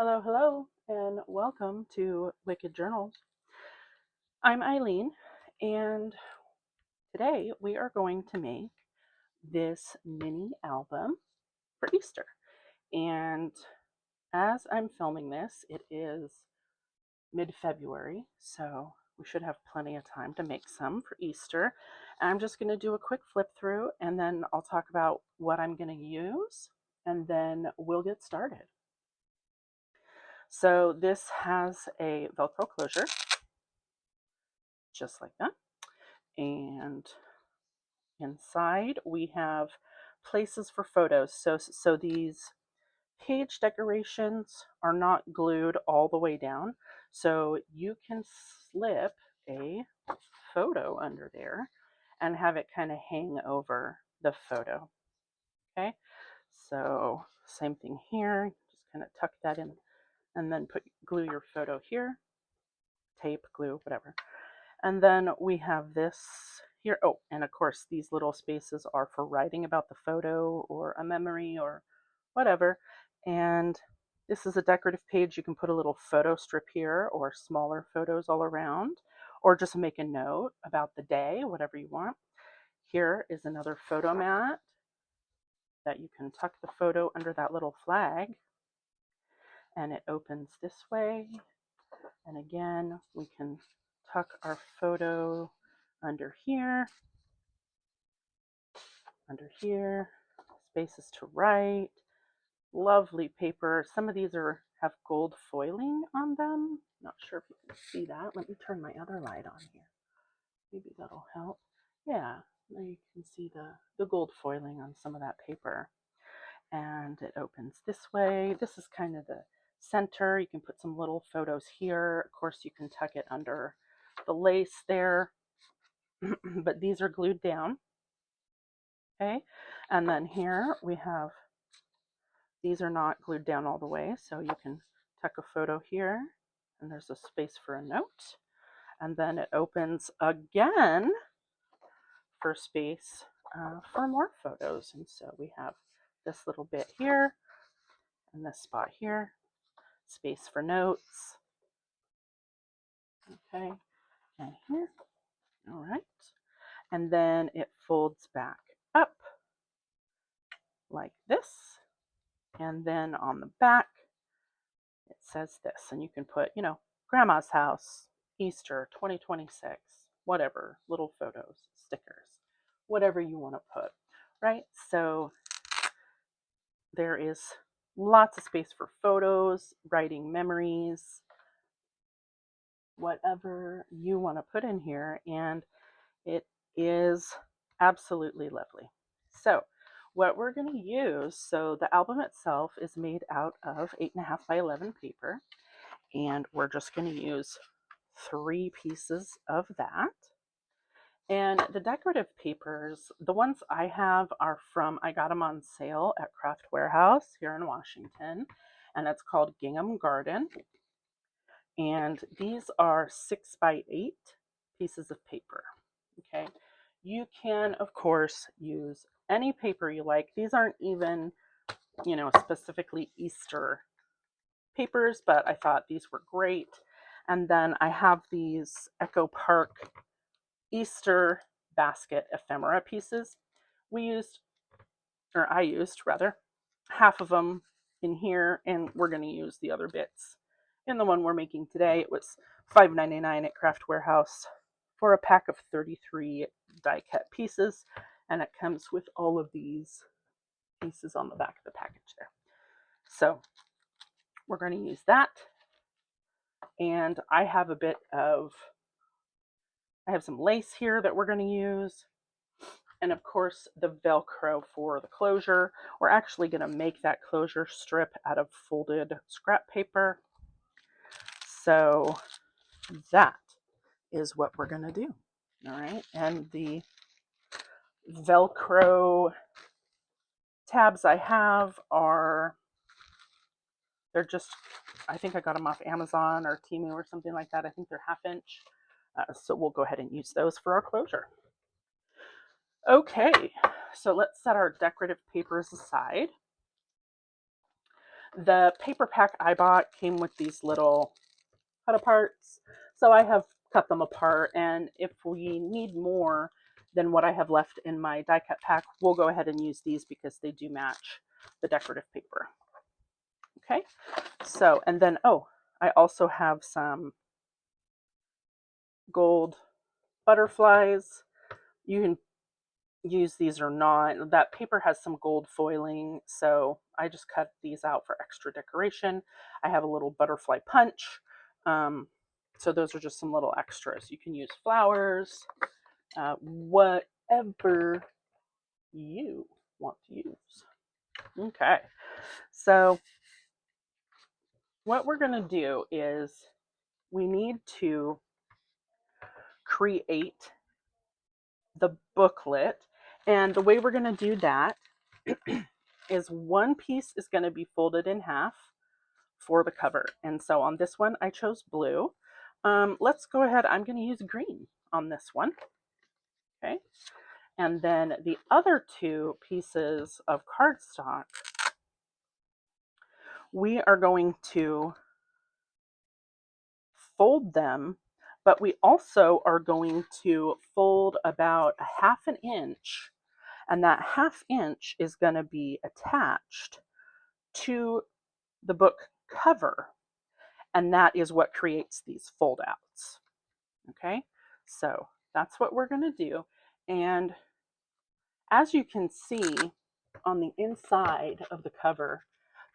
Hello, hello, and welcome to Wicked Journals. I'm Eileen, and today we are going to make this mini album for Easter. And as I'm filming this, it is mid-February, so we should have plenty of time to make some for Easter. I'm just going to do a quick flip through, and then I'll talk about what I'm going to use, and then we'll get started. So this has a Velcro closure, just like that. And inside we have places for photos. So these page decorations are not glued all the way down. So you can slip a photo under there and have it kind of hang over the photo. Okay. So same thing here. Just kind of tuck that in and then glue your photo here. Tape, glue, whatever. And then we have this here. Oh, and of course, these little spaces are for writing about the photo or a memory or whatever. And this is a decorative page. You can put a little photo strip here or smaller photos all around, or just make a note about the day, whatever you want. Here is another photo mat that you can tuck the photo under that little flag. And it opens this way. And again, we can tuck our photo under here, spaces to write, lovely paper. Some of these have gold foiling on them. Not sure if you can see that. Let me turn my other light on here. Maybe that'll help. Yeah, there you can see the gold foiling on some of that paper. And it opens this way. This is kind of the center. You can put some little photos here. Of course, you can tuck it under the lace there, but these are glued down. Okay, and then here we have, these are not glued down all the way, so you can tuck a photo here, and there's a space for a note, and then it opens again for space for more photos. And so we have this little bit here, and this spot here, space for notes. Okay, and here, all right, and then it folds back up like this, and then on the back it says this, and you can put, grandma's house, Easter 2026, whatever, little photos, stickers, whatever you want to put, right? So there is lots of space for photos, writing memories, whatever you want to put in here, and it is absolutely lovely. So what we're going to use, so the album itself is made out of 8.5 by 11 paper, and we're just going to use 3 pieces of that. And the decorative papers, the ones I have are I got them on sale at Craft Warehouse here in Washington, and it's called Gingham Garden. And these are 6 by 8 pieces of paper. Okay, you can of course use any paper you like. These aren't even, specifically Easter papers, but I thought these were great. And then I have these Echo Park Easter basket ephemera pieces. I used rather, half of them in here, and we're going to use the other bits in the one we're making today. It was $5.99 at Craft Warehouse for a pack of 33 die cut pieces, and it comes with all of these pieces on the back of the package there. So we're going to use that, and I have some lace here that we're going to use, and of course the Velcro for the closure. We're actually going to make that closure strip out of folded scrap paper. So that is what we're going to do. All right, and the Velcro tabs I have they're just, I think I got them off Amazon or Temu or something like that. I think they're 1/2 inch. So we'll go ahead and use those for our closure. Okay, so let's set our decorative papers aside. The paper pack I bought came with these little cut aparts. So I have cut them apart, and if we need more than what I have left in my die cut pack, we'll go ahead and use these because they do match the decorative paper. Okay, so, and then, oh, I also have some gold butterflies. You can use these or not. That paper has some gold foiling, so I just cut these out for extra decoration. I have a little butterfly punch. So those are just some little extras. You can use flowers, whatever you want to use. Okay, so what we're going to do is we need to create the booklet. And the way we're going to do that is one piece is going to be folded in half for the cover. And so on this one, I chose blue. Let's go ahead. I'm going to use green on this one. Okay. And then the other two pieces of cardstock, we are going to fold them, but we also are going to fold about a half an inch, and that half inch is going to be attached to the book cover, and that is what creates these fold outs. Okay, so that's what we're going to do. And as you can see on the inside of the cover,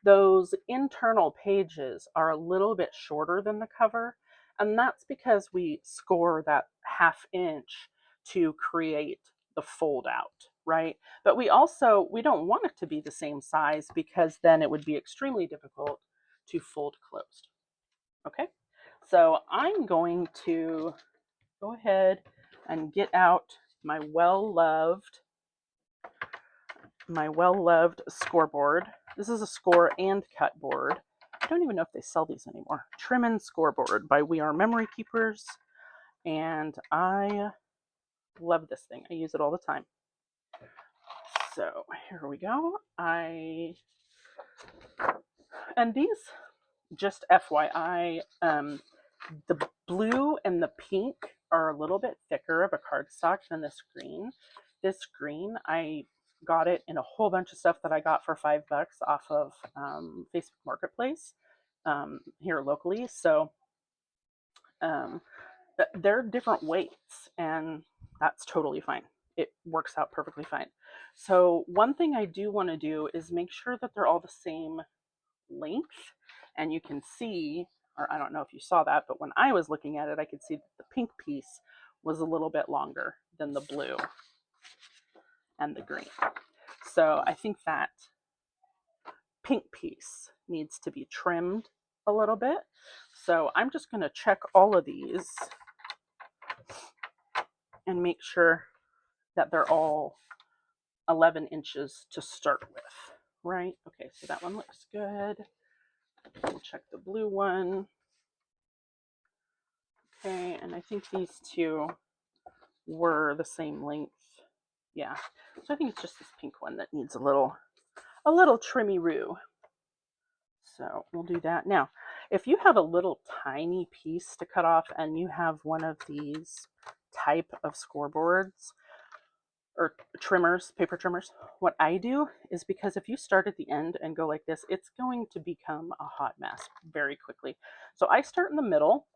those internal pages are a little bit shorter than the cover, and that's because we score that half inch to create the fold out, right? But we don't want it to be the same size because then it would be extremely difficult to fold closed. Okay, so I'm going to go ahead and get out my well-loved scoreboard. This is a score and cut board. I don't even know if they sell these anymore. Trim and Scoreboard by We Are Memory Keepers. And I love this thing. I use it all the time. So here we go. And these, just FYI, the blue and the pink are a little bit thicker of a cardstock than this green. This green, I got it in a whole bunch of stuff that I got for $5 off of Facebook Marketplace here locally. So they're different weights, and that's totally fine. It works out perfectly fine. So one thing I do want to do is make sure that they're all the same length, and you can see, or I don't know if you saw that, but when I was looking at it, I could see that the pink piece was a little bit longer than the blue and the green. So I think that pink piece needs to be trimmed a little bit. So I'm just going to check all of these and make sure that they're all 11 inches to start with, right? Okay, so that one looks good. We'll check the blue one. Okay, and I think these two were the same length. Yeah, so I think it's just this pink one that needs a little trimmy-roo. So we'll do that. Now, if you have a little tiny piece to cut off and you have one of these type of scoreboards or trimmers, paper trimmers, what I do is, because if you start at the end and go like this, it's going to become a hot mess very quickly. So I start in the middle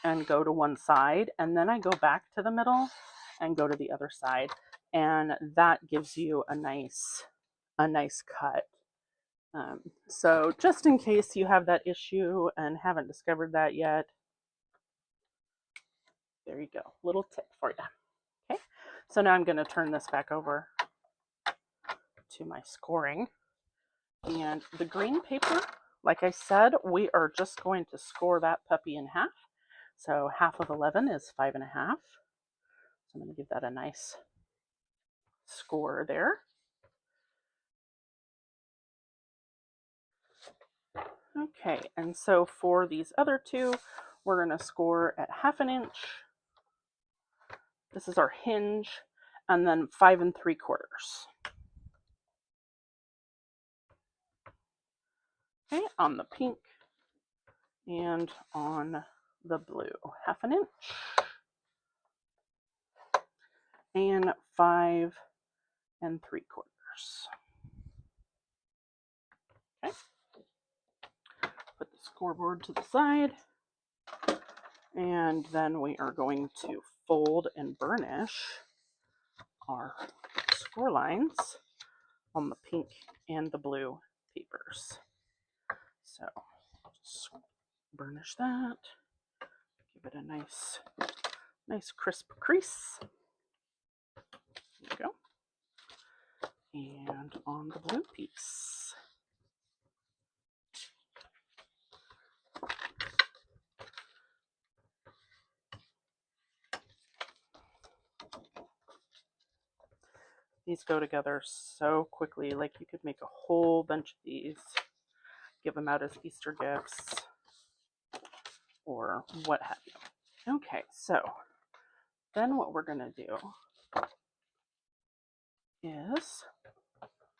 and go to one side, and then I go back to the middle and go to the other side, and that gives you a nice cut. So just in case you have that issue and haven't discovered that yet, there you go, little tip for you. Okay, so now I'm going to turn this back over to my scoring. And the green paper, like I said, we are just going to score that puppy in half. So half of 11 is 5.5. So I'm going to give that a nice score there. Okay, and so for these other two, we're going to score at 1/2 inch. This is our hinge, and then 5 3/4. Okay, on the pink and on the blue. 1/2 inch and 5 3/4. Okay, put the scoreboard to the side, and then we are going to fold and burnish our score lines on the pink and the blue papers. So just burnish that, give it a nice crisp crease. There we go. And on the blue piece. These go together so quickly, like you could make a whole bunch of these, give them out as Easter gifts, or what have you. Okay, so then what we're going to do is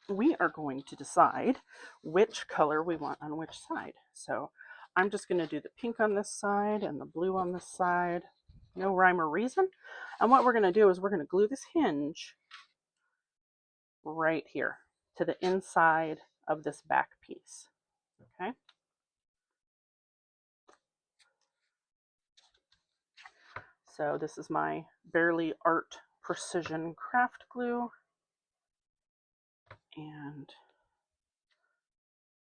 we are going to decide which color we want on which side. So I'm just going to do the pink on this side and the blue on this side. No rhyme or reason. And what we're going to do is we're going to glue this hinge right here to the inside of this back piece. Okay. So this is my Barely Art Precision Craft Glue. And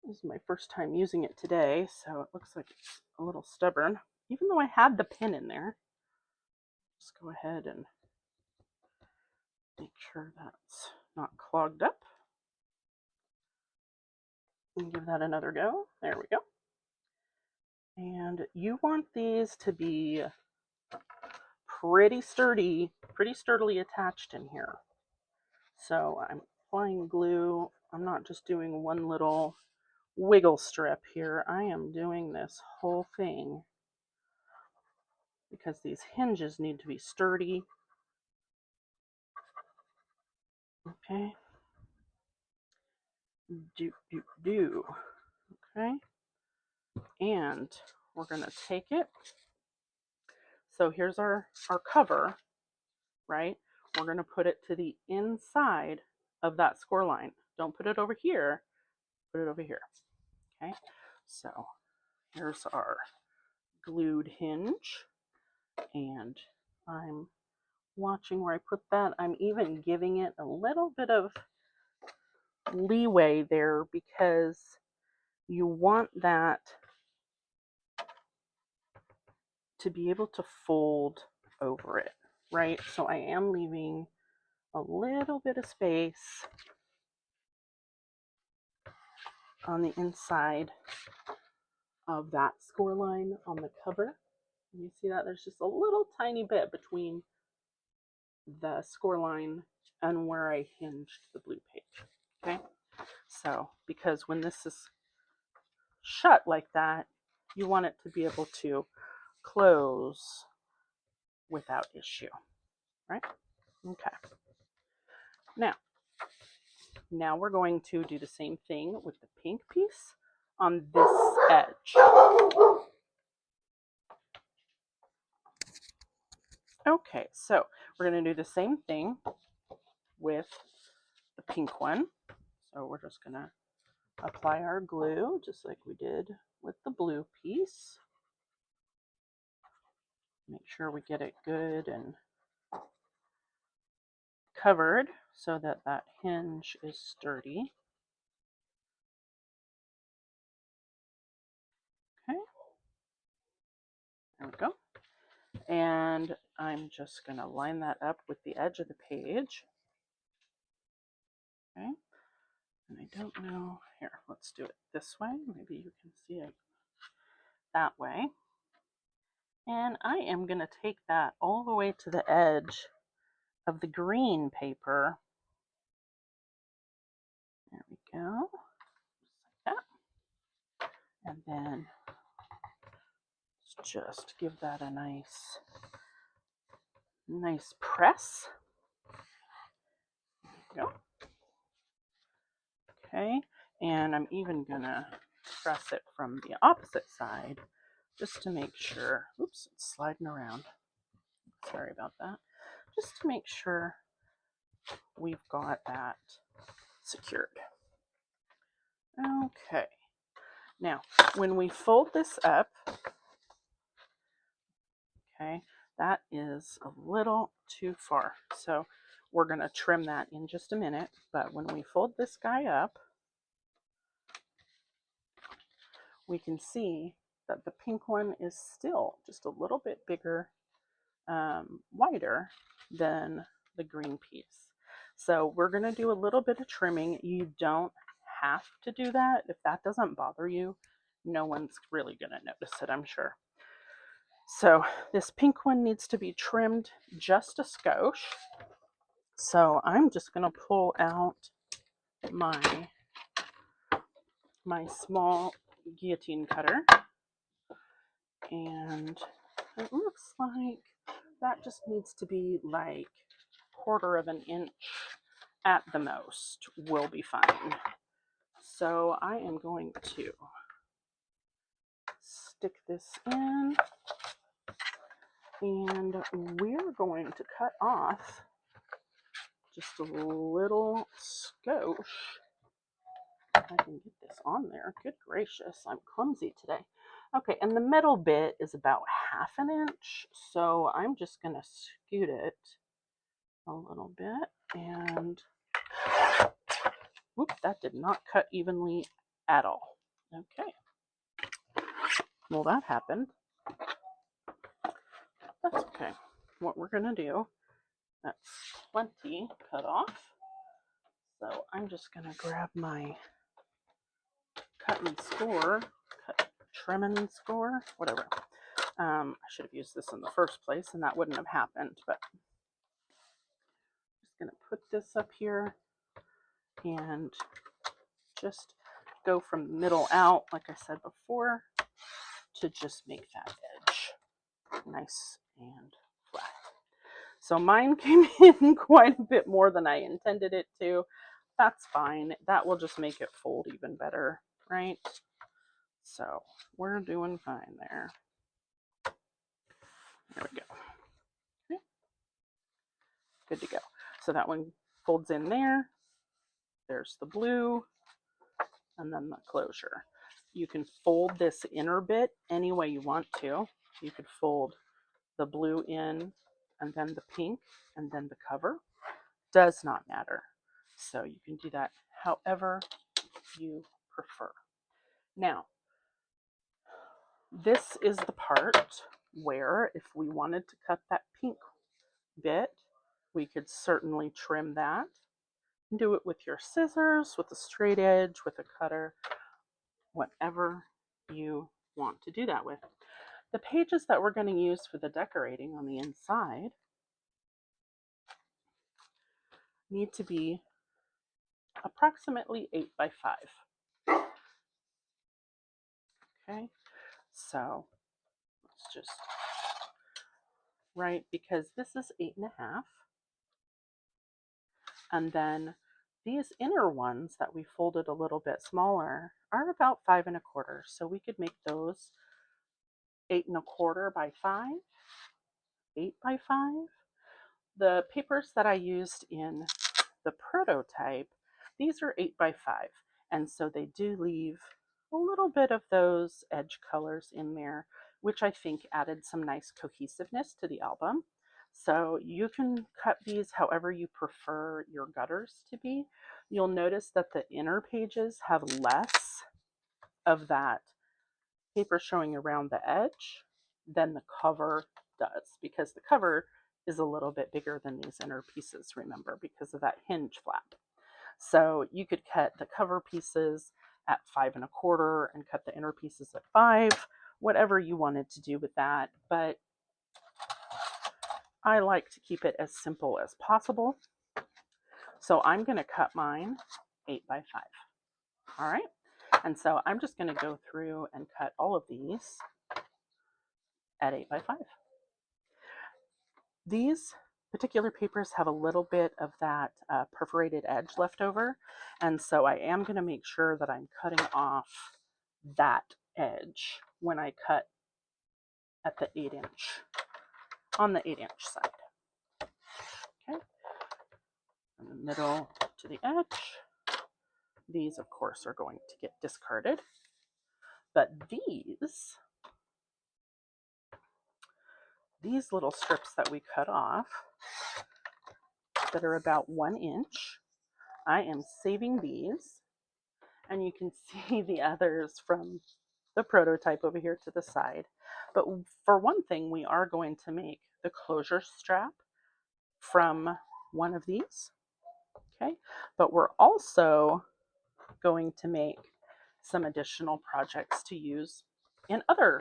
this is my first time using it today, so it looks like it's a little stubborn. Even though I had the pin in there, just go ahead and make sure that's not clogged up. And give that another go. There we go. And you want these to be pretty sturdily attached in here. So I'm applying glue. I'm not just doing one little wiggle strip here. I am doing this whole thing because these hinges need to be sturdy. Okay. Do. Okay. And we're going to take it. So here's our cover, right? We're going to put it to the inside of that score line. Don't put it over here. Put it over here. Okay. So here's our glued hinge. And I'm watching where I put that. I'm even giving it a little bit of leeway there because you want that to be able to fold over it, right? So I am leaving a little bit of space on the inside of that score line on the cover. You see that? There's just a little tiny bit between the score line and where I hinged the blue page. Okay, so because when this is shut like that, you want it to be able to close without issue, right? Okay. Now we're going to do the same thing with the pink piece on this edge. Okay, so we're going to do the same thing with the pink one. So we're just going to apply our glue just like we did with the blue piece. Make sure we get it good and covered so that that hinge is sturdy. Okay, there we go. And I'm just going to line that up with the edge of the page. Okay, and I don't know, here, let's do it this way. Maybe you can see it that way. And I am going to take that all the way to the edge of the green paper. There we go, just like that. And then just give that a nice press. There we go. Okay, and I'm even gonna press it from the opposite side just to make sure. Oops, it's sliding around. Sorry about that. Just to make sure we've got that secured. Okay. Now, when we fold this up, okay, that is a little too far. So we're going to trim that in just a minute. But when we fold this guy up, we can see that the pink one is still just a little bit bigger, wider than the green piece. So we're going to do a little bit of trimming. You don't have to do that. If that doesn't bother you, no one's really going to notice it, I'm sure. So this pink one needs to be trimmed just a skosh. So I'm just going to pull out my small guillotine cutter, and it looks like that just needs to be like 1/4 of an inch at the most will be fine. So I am going to stick this in, and we're going to cut off just a little skosh. If I can get this on there. Good gracious, I'm clumsy today. Okay, and the middle bit is about 1/2 an inch, so I'm just going to scoot it a little bit, and whoop, that did not cut evenly at all. Okay, well, that happened. That's okay. What we're going to do, that's plenty cut off, so I'm just going to grab my cut and score, trim and score, whatever. I should have used this in the first place and that wouldn't have happened, but I'm just going to put this up here and just go from the middle out, like I said before, to just make that edge nice and flat. So mine came in quite a bit more than I intended it to. That's fine. That will just make it fold even better, right? So we're doing fine there. There we go. Okay. Good to go. So that one folds in there. There's the blue, and then the closure. You can fold this inner bit any way you want to. You could fold the blue in, and then the pink, and then the cover. Does not matter. So you can do that however you prefer. Now, this is the part where if we wanted to cut that pink bit, we could certainly trim that. Do it with your scissors, with a straight edge, with a cutter, whatever you want to do that with. The pages that we're going to use for the decorating on the inside need to be approximately 8 by 5. Okay, so let's just, right, because this is 8.5, and then these inner ones that we folded a little bit smaller are about 5 1/4, so we could make those 8 1/4 by 5, 8 by 5. The papers that I used in the prototype, these are 8 by 5, and so they do leave a little bit of those edge colors in there, which I think added some nice cohesiveness to the album. So you can cut these however you prefer your gutters to be. You'll notice that the inner pages have less of that paper showing around the edge than the cover does, because the cover is a little bit bigger than these inner pieces, remember, because of that hinge flap. So you could cut the cover pieces at 5 1/4 and cut the inner pieces at 5, whatever you wanted to do with that. But I like to keep it as simple as possible. So I'm going to cut mine 8 by 5. All right. And so I'm just going to go through and cut all of these at 8 by 5. These particular papers have a little bit of that perforated edge left over, and so I am going to make sure that I'm cutting off that edge when I cut at the 8-inch, on the 8-inch side. Okay, from the middle to the edge. These, of course, are going to get discarded, but these little strips that we cut off that are about 1 inch, I am saving these, and you can see the others from the prototype over here to the side. But for one thing, we are going to make the closure strap from one of these, okay? But we're also going to make some additional projects to use in other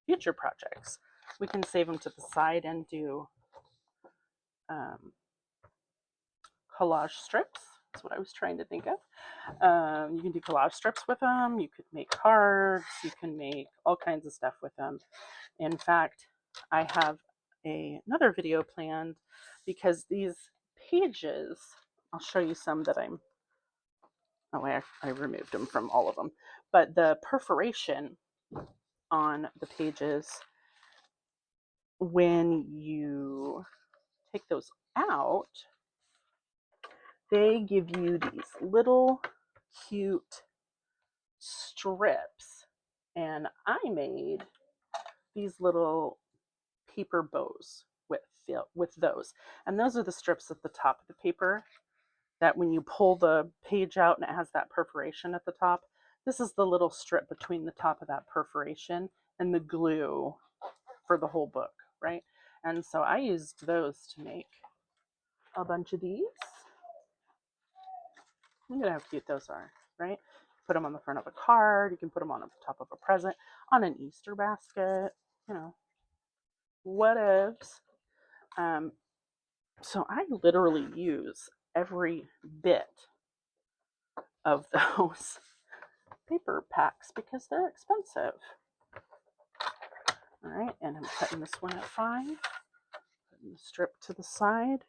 future projects. We can save them to the side and do collage strips. That's what I was trying to think of. You can do collage strips with them. You could make cards. You can make all kinds of stuff with them. In fact, I have another video planned because these pages, I'll show you some that I removed them from all of them. But the perforation on the pages, when you take those out, they give you these little cute strips, and I made these little paper bows with those, and those are the strips at the top of the paper that when you pull the page out and it has that perforation at the top, this is the little strip between the top of that perforation and the glue for the whole book, right? And so I used those to make a bunch of these. Look at how cute those are, right? Put them on the front of a card. You can put them on the top of a present, on an Easter basket, you know, whatevs. So I literally use every bit of those paper packs because they're expensive. All right, and I'm cutting this one at 5, putting the strip to the side,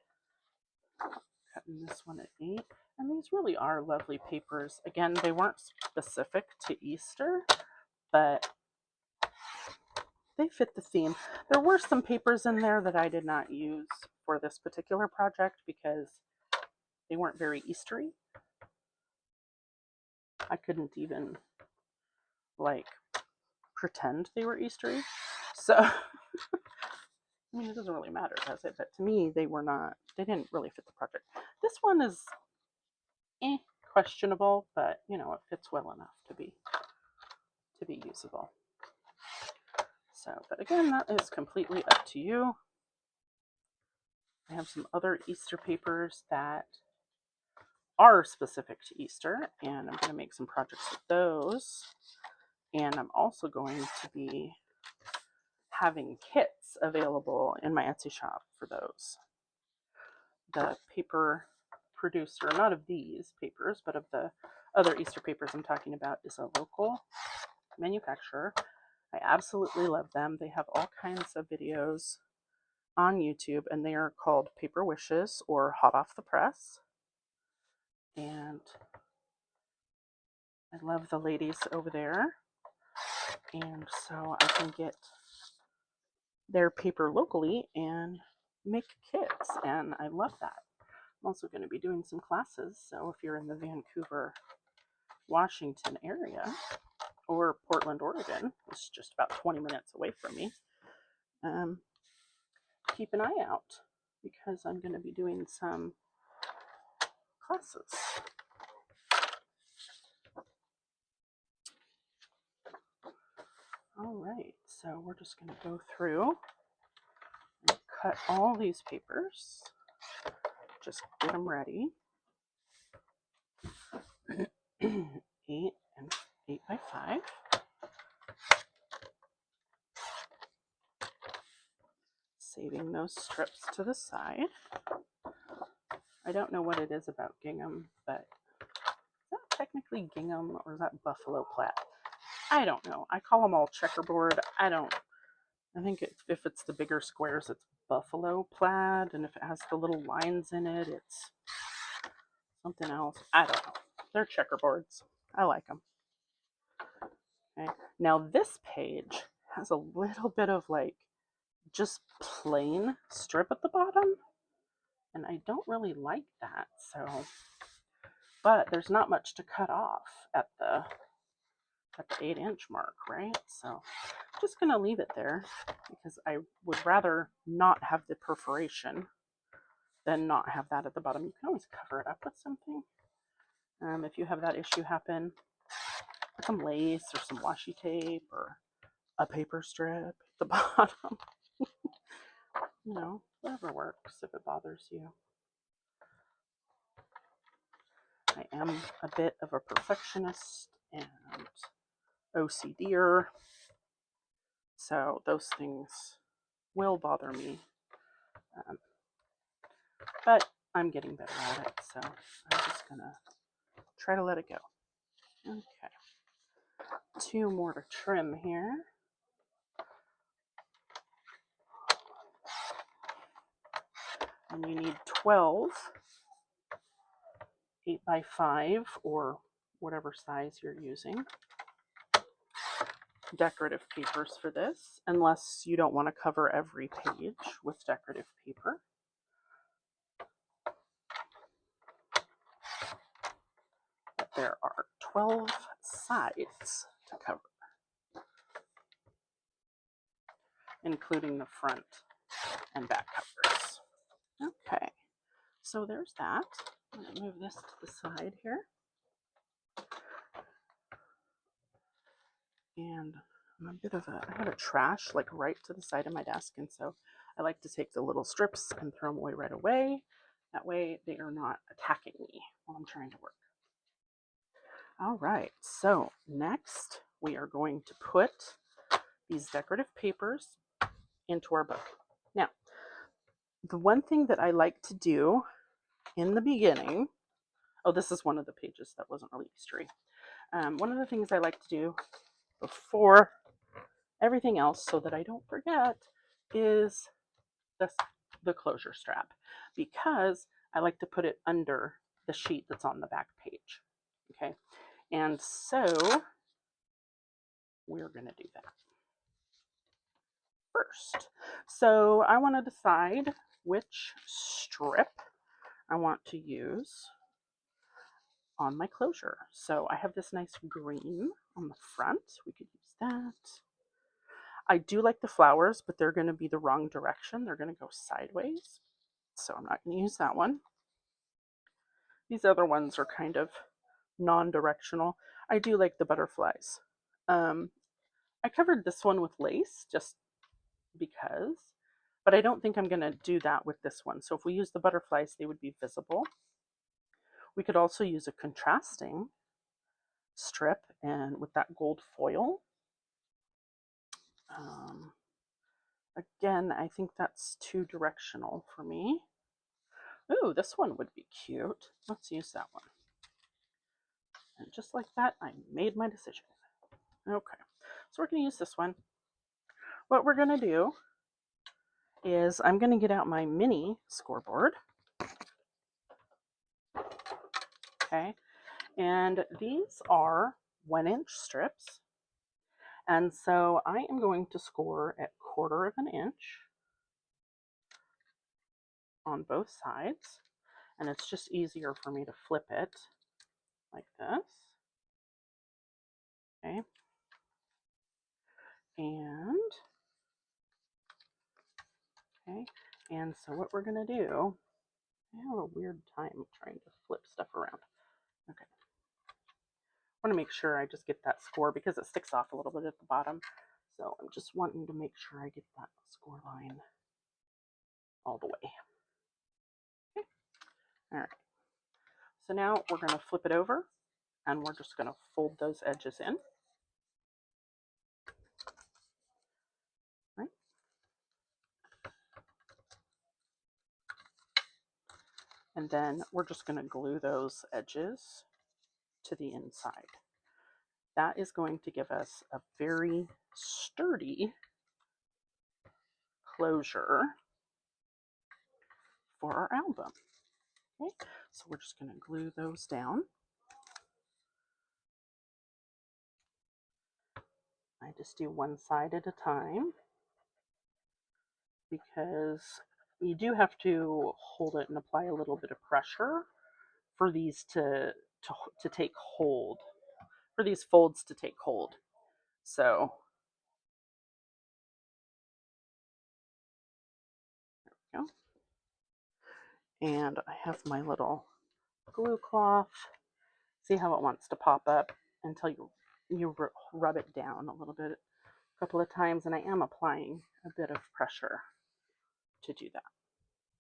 cutting this one at 8. And these really are lovely papers. Again, they weren't specific to Easter, but they fit the theme. There were some papers in there that I did not use for this particular project because they weren't very Eastery. I couldn't even like pretend they were Eastery. So, I mean, it doesn't really matter, does it? But to me, they didn't really fit the project. This one is questionable, but you know, it fits well enough to be usable. So, but again, that is completely up to you. I have some other Easter papers that are specific to Easter, and I'm going to make some projects with those. And I'm also going to be having kits available in my Etsy shop for those. The paper producer, not of these papers, but of the other Easter papers I'm talking about, is a local manufacturer. I absolutely love them. They have all kinds of videos on YouTube, and they are called Paper Wishes or Hot Off the Press. And I love the ladies over there. And so I can get their paper locally and make kits, and I love that. I'm also going to be doing some classes, so if you're in the Vancouver, Washington area, or Portland, Oregon, it's just about 20 minutes away from me, keep an eye out because I'm going to be doing some classes. All right, so we're just going to go through and cut all these papers. Just get them ready. 8 by 5. Saving those strips to the side. I don't know what it is about gingham, but is that technically gingham or is that buffalo plaid? I don't know. I call them all checkerboard. I think if it's the bigger squares, it's buffalo plaid, and if it has the little lines in it, it's something else. I don't know. They're checkerboards. I like them. Okay. Now this page has a little bit of like just plain strip at the bottom, and I don't really like that. So, but there's not much to cut off at the 8-inch mark, right? So I'm just gonna leave it there because I would rather not have the perforation than not have that at the bottom. You can always cover it up with something. If you have that issue happen, put some lace or some washi tape or a paper strip at the bottom. You know, whatever works if it bothers you. I am a bit of a perfectionist and OCDer, so those things will bother me. But I'm getting better at it, so I'm just gonna try to let it go. Okay. 2 more to trim here. And you need 12 8x5 or whatever size you're using decorative papers for this, unless you don't want to cover every page with decorative paper. But there are 12 sides to cover, including the front and back covers. Okay, so there's that. I'm going to move this to the side here. And I have a trash like right to the side of my desk, and so I like to take the little strips and throw them away right away. That way they are not attacking me while I'm trying to work. All right, so next we are going to put these decorative papers into our book. Now, the one thing that I like to do in the beginning, oh, this is one of the pages that wasn't really Eastery. One of the things I like to do before everything else, so that I don't forget, is the closure strap, because I like to put it under the sheet that's on the back page. Okay, and so we're going to do that first. So I want to decide which strip I want to use on my closure. So I have this nice green on the front. We could use that. I do like the flowers, but they're going to be the wrong direction. They're going to go sideways. So I'm not going to use that one. These other ones are kind of non-directional. I do like the butterflies. I covered this one with lace just because, but I don't think I'm going to do that with this one. So if we use the butterflies, they would be visible. We could also use a contrasting strip and with that gold foil. Again, I think that's too directional for me. Ooh, this one would be cute. Let's use that one. And just like that, I made my decision. Okay, so we're going to use this one. What we're going to do is I'm going to get out my mini scoreboard. Okay, and these are 1-inch strips. And so I am going to score at 1/4 of an inch on both sides. And it's just easier for me to flip it like this. Okay. And so what we're going to do, I have a weird time trying to flip stuff around. Okay. I want to make sure I just get that score because it sticks off a little bit at the bottom. So I'm just wanting to make sure I get that score line all the way. Okay. All right. So now we're going to flip it over and we're just going to fold those edges in. Right. And then we're just going to glue those edges to the inside. That is going to give us a very sturdy closure for our album. Okay, so we're just going to glue those down. I just do one side at a time because you do have to hold it and apply a little bit of pressure for these to take hold, for these folds to take hold. So there we go. And I have my little glue cloth. See how it wants to pop up until you rub it down a little bit, a couple of times, and I am applying a bit of pressure to do that.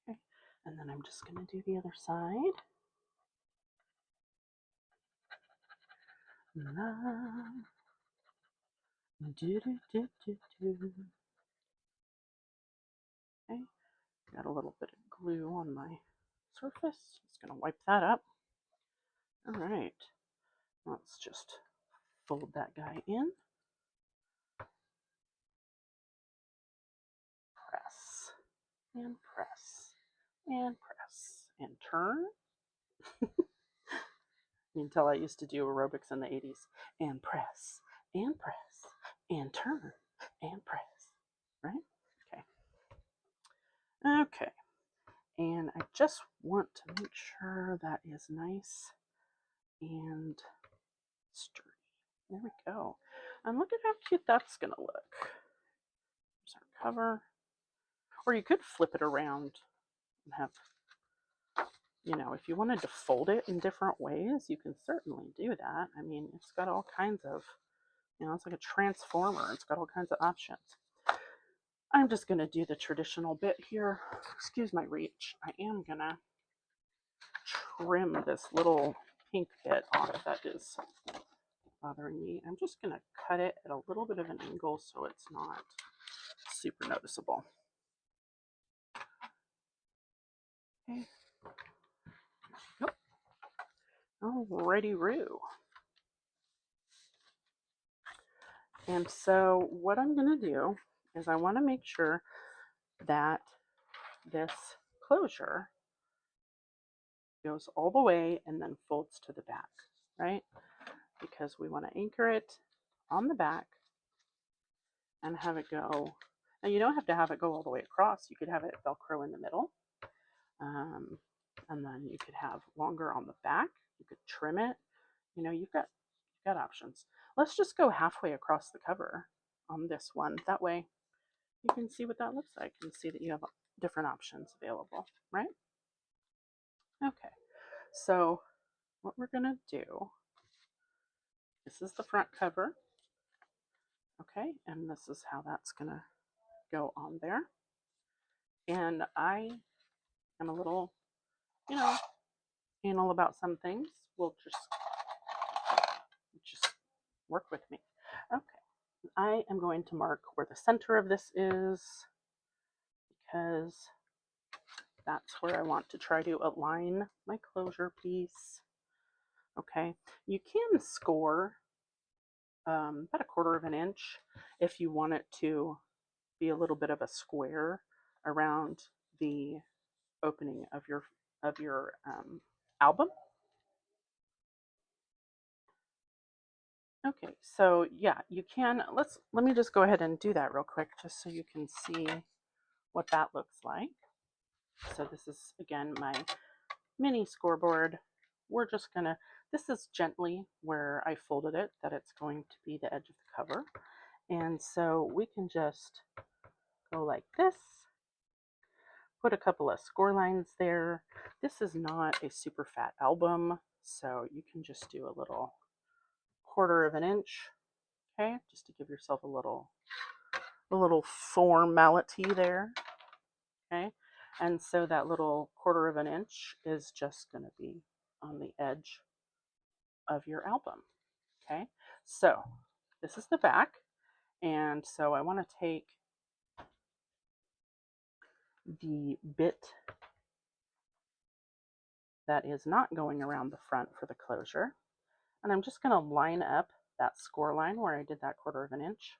Okay. And then I'm just going to do the other side. Okay, got a little bit of glue on my surface. Just going to wipe that up. All right, let's just fold that guy in. Press and press and press and turn. You can tell I used to do aerobics in the 80s. And press and press and turn and press. Right? Okay. Okay. And I just want to make sure that is nice and sturdy. There we go. And look at how cute that's going to look. There's our cover. Or you could flip it around and have, you know, if you wanted to fold it in different ways, you can certainly do that. I mean, it's got all kinds of, you know, it's like a transformer. It's got all kinds of options. I'm just going to do the traditional bit here. Excuse my reach. I am going to trim this little pink bit off that is bothering me. I'm just going to cut it at a little bit of an angle so it's not super noticeable. Okay. Yep. Alrighty, Roo. And so what I'm going to do is I want to make sure that this closure goes all the way and then folds to the back, right? Because we want to anchor it on the back and have it go. Now you don't have to have it go all the way across. You could have it Velcro in the middle. And then you could have longer on the back. You could trim it. You know, you've got options. Let's just go halfway across the cover on this one. That way you can see what that looks like and see that you have different options available, right? Okay, so what we're gonna do, this is the front cover, okay, and this is how that's gonna go on there. And I am a little, you know, anal about some things. We'll just work with me. Okay, I am going to mark where the center of this is because that's where I want to try to align my closure piece. Okay, you can score about 1/4 of an inch if you want it to be a little bit of a square around the opening of your album. Okay, so yeah, you can, let me just go ahead and do that real quick just so you can see what that looks like. So this is, again, my mini scoreboard. We're just gonna, this is gently where I folded it, that it's going to be the edge of the cover. And so we can just go like this, put a couple of score lines there. This is not a super fat album, so you can just do a little 1/4 of an inch, okay, just to give yourself a little formality there, okay. And so that little 1/4 of an inch is just going to be on the edge of your album, okay. So this is the back, and so I want to take the bit that is not going around the front for the closure, and I'm just going to line up that score line where I did that 1/4 of an inch.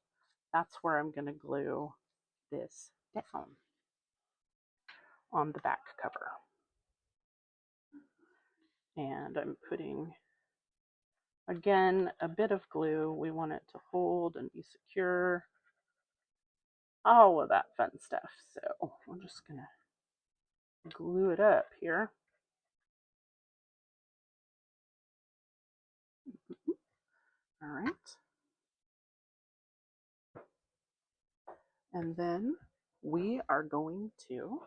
That's where I'm going to glue this down on the back cover. And I'm putting Again, a bit of glue. We want it to hold and be secure. All of that fun stuff. So we're just going to glue it up here. All right. And then we are going to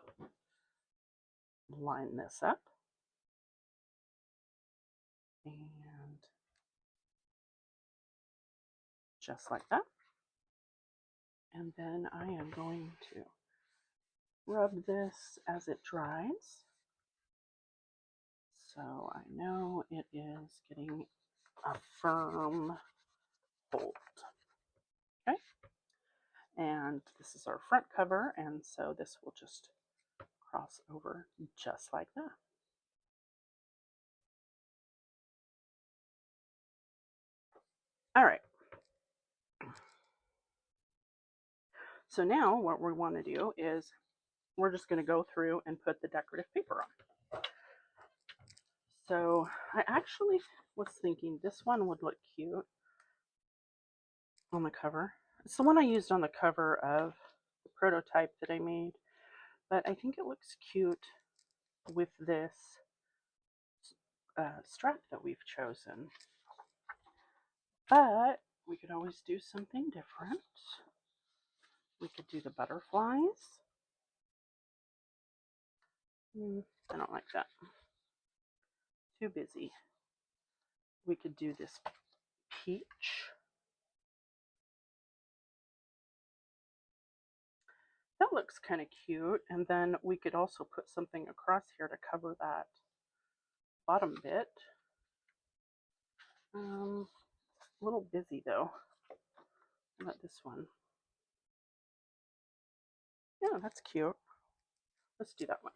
line this up. And just like that. And then I am going to rub this as it dries. So I know it is getting a firm hold. Okay. And this is our front cover, and so this will just cross over just like that. All right. So now what we want to do is we're just going to go through and put the decorative paper on. So I actually was thinking this one would look cute on the cover. It's the one I used on the cover of the prototype that I made, but I think it looks cute with this strap that we've chosen. But we could always do something different. We could do the butterflies. I don't like that. Too busy. We could do this peach. That looks kind of cute. And then we could also put something across here to cover that bottom bit. A little busy though. How about this one? Yeah, that's cute. Let's do that one.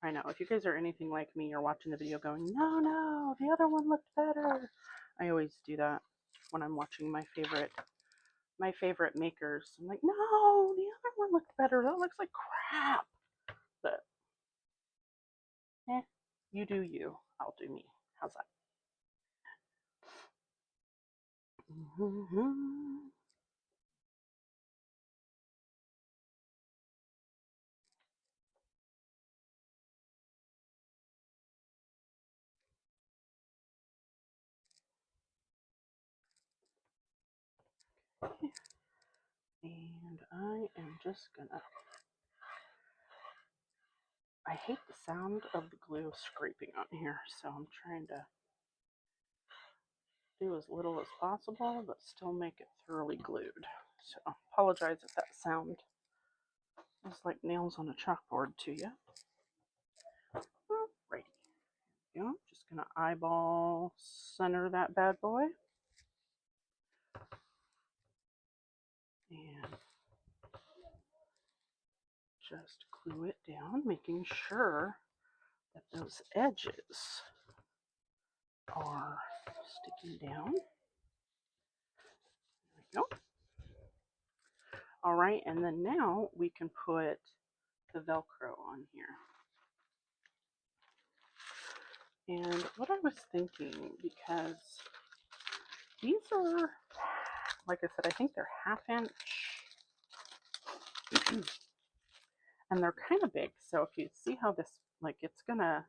I know, if you guys are anything like me, you're watching the video going, no, the other one looked better. I always do that when I'm watching my favorite makers. I'm like, no, the other one looked better. That looks like crap. But, you do you. I'll do me. How's that? And I am just gonna, I hate the sound of the glue scraping on here, so I'm trying to do as little as possible, but still make it thoroughly glued. So apologize if that sound is like nails on a chalkboard to you. Alrighty. Yeah, I'm just gonna eyeball center that bad boy. And just glue it down, making sure that those edges are sticking down. There we go. All right, and then now we can put the Velcro on here. And what I was thinking, because these are, like I said, I think they're 1/2 inch. And they're kind of big, so if you see how this, like, it's gonna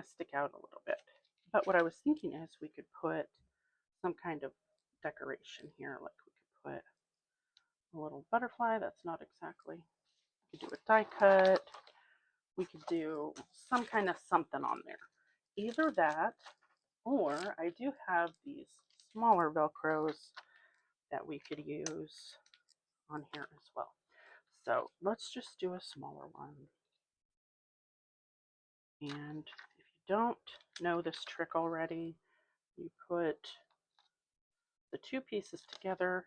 stick out a little bit. But what I was thinking is we could put some kind of decoration here, like we could put a little butterfly. That's not exactly, we could do a die cut, we could do some kind of something on there. Either that, or I do have these smaller Velcros that we could use on here as well. So let's just do a smaller one. And if you don't know this trick already, you put the two pieces together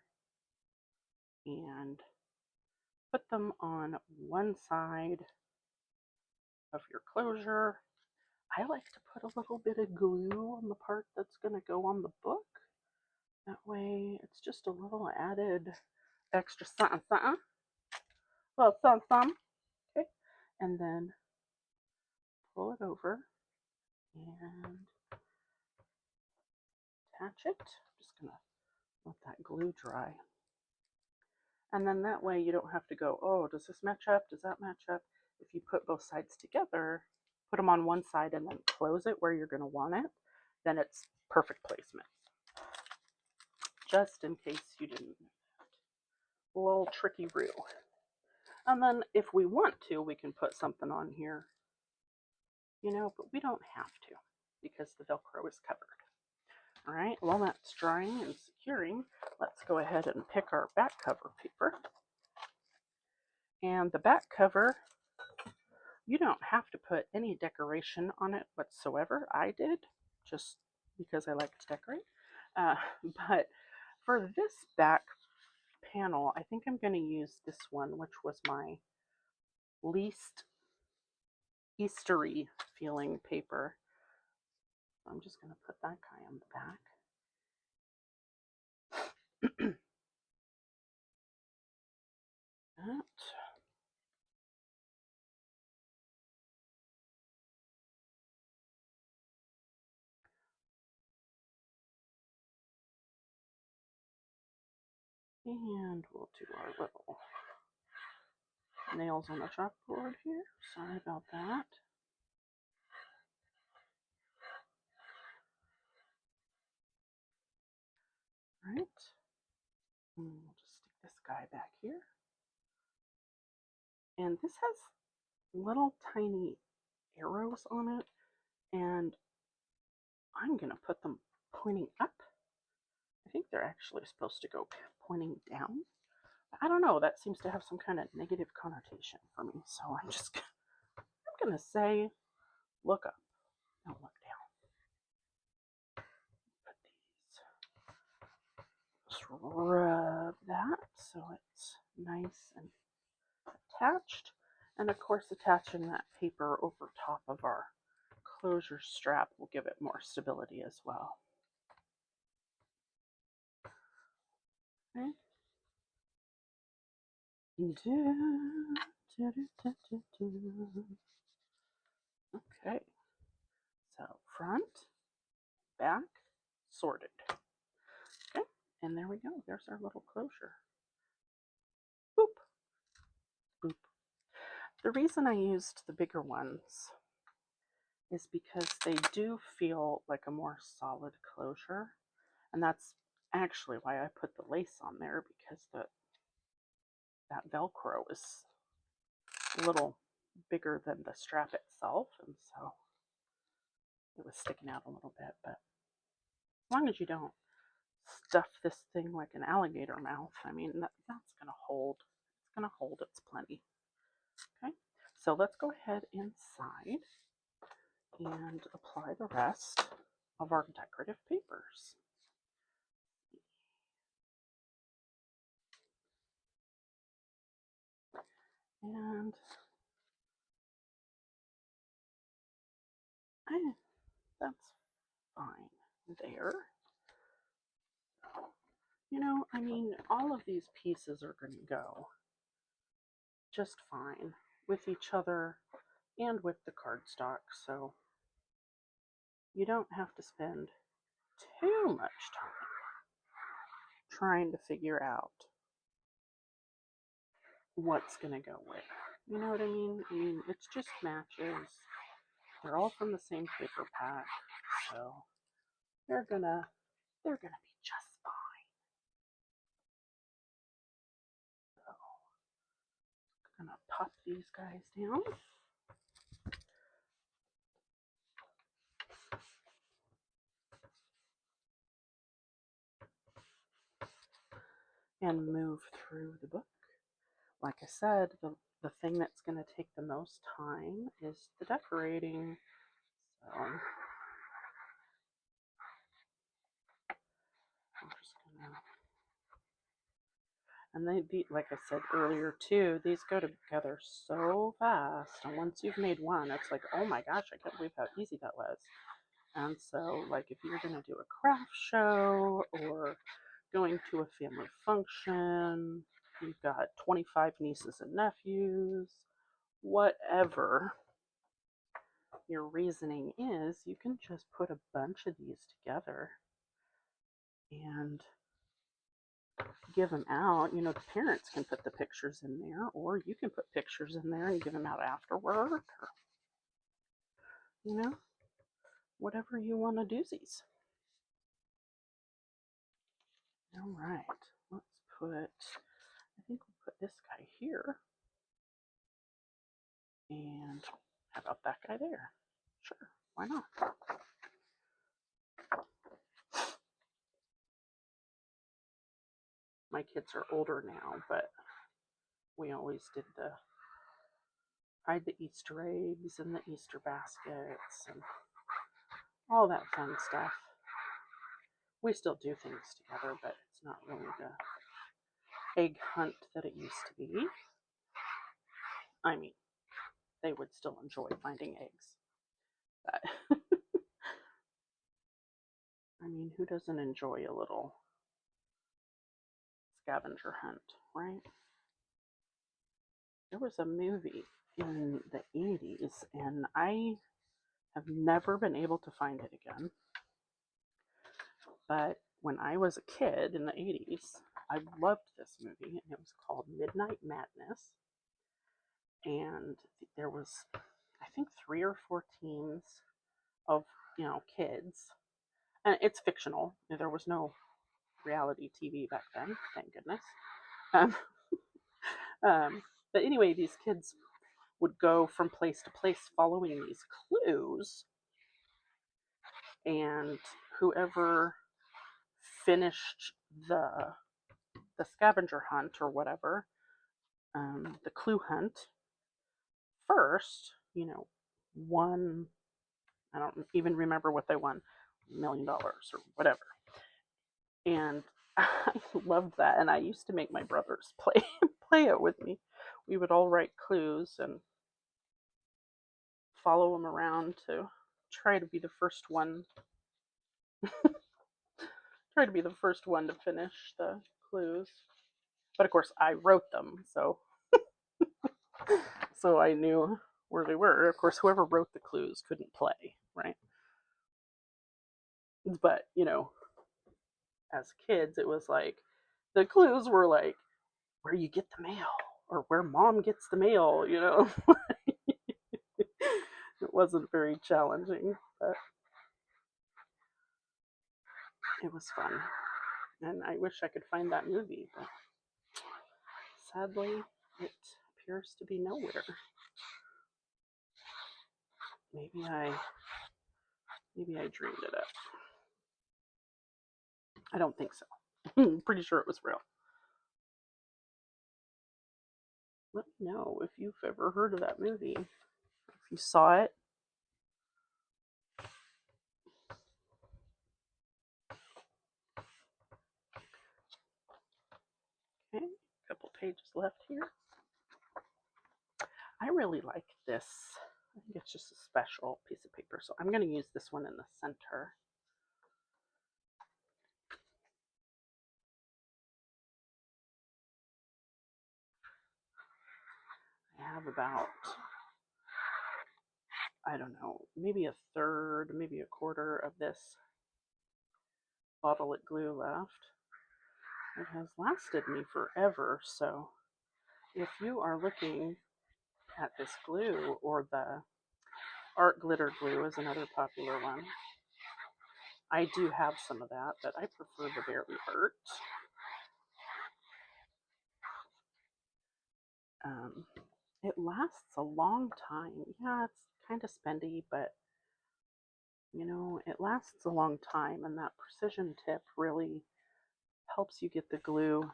and put them on one side of your closure. I like to put a little bit of glue on the part that's going to go on the book. That way it's just a little added extra something, something. Well, some. Okay. And then pull it over and attach it. I'm just going to let that glue dry. And then that way you don't have to go, oh, does this match up? Does that match up? If you put both sides together, put them on one side and then close it where you're going to want it, then it's perfect placement. Just in case you didn't know that. A little tricky roo. And then if we want to, we can put something on here, you know, but we don't have to because the Velcro is covered. All right, while that's drying and securing, let's go ahead and pick our back cover paper. And the back cover, you don't have to put any decoration on it whatsoever. I did, just because I like to decorate. But for this back panel, I think I'm going to use this one, which was my least Eastery feeling paper. I'm just going to put that guy on the back. That. And we'll do our little nails on the chalkboard here. Sorry about that. All right. And we'll just stick this guy back here. And this has little tiny arrows on it, and I'm going to put them pointing up. I think they're actually supposed to go pointing down. I don't know, that seems to have some kind of negative connotation for me, so I'm going to say look up, don't look down. Put these, just rub that so it's nice and attached, and of course attaching that paper over top of our closure strap will give it more stability as well. Okay. Okay, so front, back, sorted. Okay, and there we go. There's our little closure. Boop, boop. The reason I used the bigger ones is because they do feel like a more solid closure, and that's actually why I put the lace on there, because that Velcro is a little bigger than the strap itself, and so it was sticking out a little bit. But as long as you don't stuff this thing like an alligator mouth, I mean, that's going to hold. It's going to hold its plenty. Okay, so let's go ahead inside and apply the rest of our decorative papers. And that's fine there. You know, I mean, all of these pieces are going to go just fine with each other and with the cardstock, so you don't have to spend too much time trying to figure out what's going to go where. You know what I mean? I mean, it's just matches. They're all from the same paper pack, so they're gonna be just fine. So I'm gonna pop these guys down. And move through the book. Like I said, the thing that's going to take the most time is the decorating. So I'm just gonna, and they, like I said earlier too, these go together so fast. And once you've made one, it's like, oh my gosh, I can't believe how easy that was. And so, like, if you're going to do a craft show or going to a family function, you've got 25 nieces and nephews, whatever your reasoning is, you can just put a bunch of these together and give them out. You know, the parents can put the pictures in there, or you can put pictures in there and give them out afterward, or, you know, whatever you want to doozies. All right, let's put, I think we'll put this guy here. And how about that guy there? Sure, why not? My kids are older now, but we always did hide the Easter eggs and the Easter baskets and all that fun stuff. We still do things together, but it's not really the egg hunt that it used to be. I mean, they would still enjoy finding eggs. But I mean, who doesn't enjoy a little scavenger hunt, right? There was a movie in the 80s, and I have never been able to find it again. But when I was a kid in the 80s, I loved this movie, and it was called Midnight Madness. And there was, I think, 3 or 4 teams of, you know, kids. And it's fictional. There was no reality TV back then, thank goodness. Um, but anyway, these kids would go from place to place following these clues, and whoever finished the scavenger hunt or whatever, the clue hunt first, you know, won. I don't even remember what they won, $1 million or whatever. And I loved that, and I used to make my brothers play it with me. We would all write clues and follow them around to try to be the first one. Try to be the first one to finish the clues. But of course, I wrote them, so I knew where they were. Of course, whoever wrote the clues couldn't play, right? But you know, as kids, it was like the clues were like where you get the mail or where mom gets the mail. You know, it wasn't very challenging, but it was fun. And I wish I could find that movie, but sadly, it appears to be nowhere. Maybe I dreamed it up. I don't think so. I'm pretty sure it was real. Let me know if you've ever heard of that movie, if you saw it. Okay, a couple pages left here. I really like this. I think it's just a special piece of paper, so I'm going to use this one in the center. I have about, I don't know, maybe a third, maybe a quarter of this bottle of glue left. It has lasted me forever, so if you are looking at this glue, or the art glitter glue is another popular one. I do have some of that, but I prefer the Barely Hurt. It lasts a long time. Yeah, it's kind of spendy, but you know, it lasts a long time, and that precision tip really helps you get the glue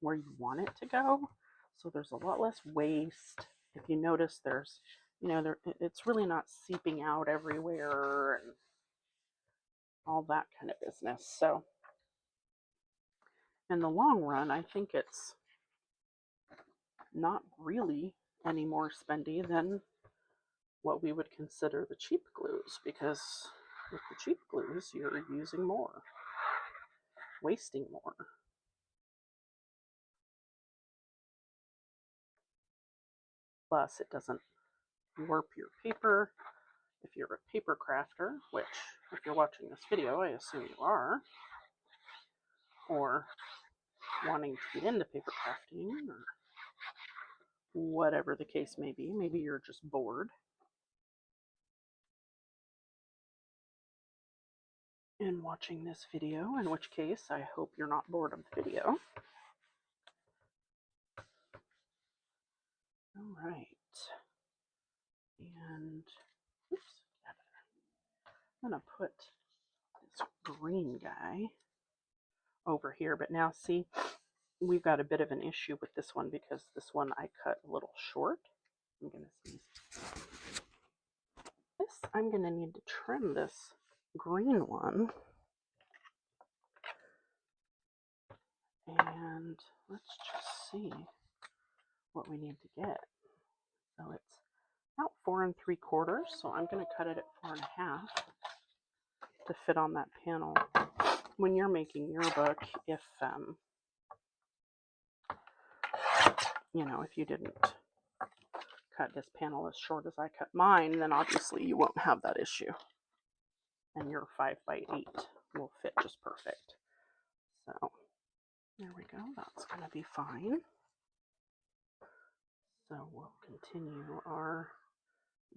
where you want it to go. So there's a lot less waste. If you notice, there's, you know, it's really not seeping out everywhere and all that kind of business. So in the long run, I think it's not really any more spendy than what we would consider the cheap glues, because with the cheap glues, you're using more, wasting more. Plus, it doesn't warp your paper. If you're a paper crafter, which if you're watching this video, I assume you are, or wanting to get into paper crafting or whatever the case may be. Maybe you're just bored. In watching this video, in which case I hope you're not bored of the video. All right. And oops, I'm going to put this green guy over here. But now see, we've got a bit of an issue with this one because this one I cut a little short. I'm going to see this. I'm going to need to trim this green one. And let's just see what we need to get. So it's about 4 3/4. So I'm going to cut it at 4 1/2 to fit on that panel. When you're making your book, if if you didn't cut this panel as short as I cut mine, then obviously you won't have that issue. And your 5 by 8 will fit just perfect. So there we go. That's going to be fine. So we'll continue our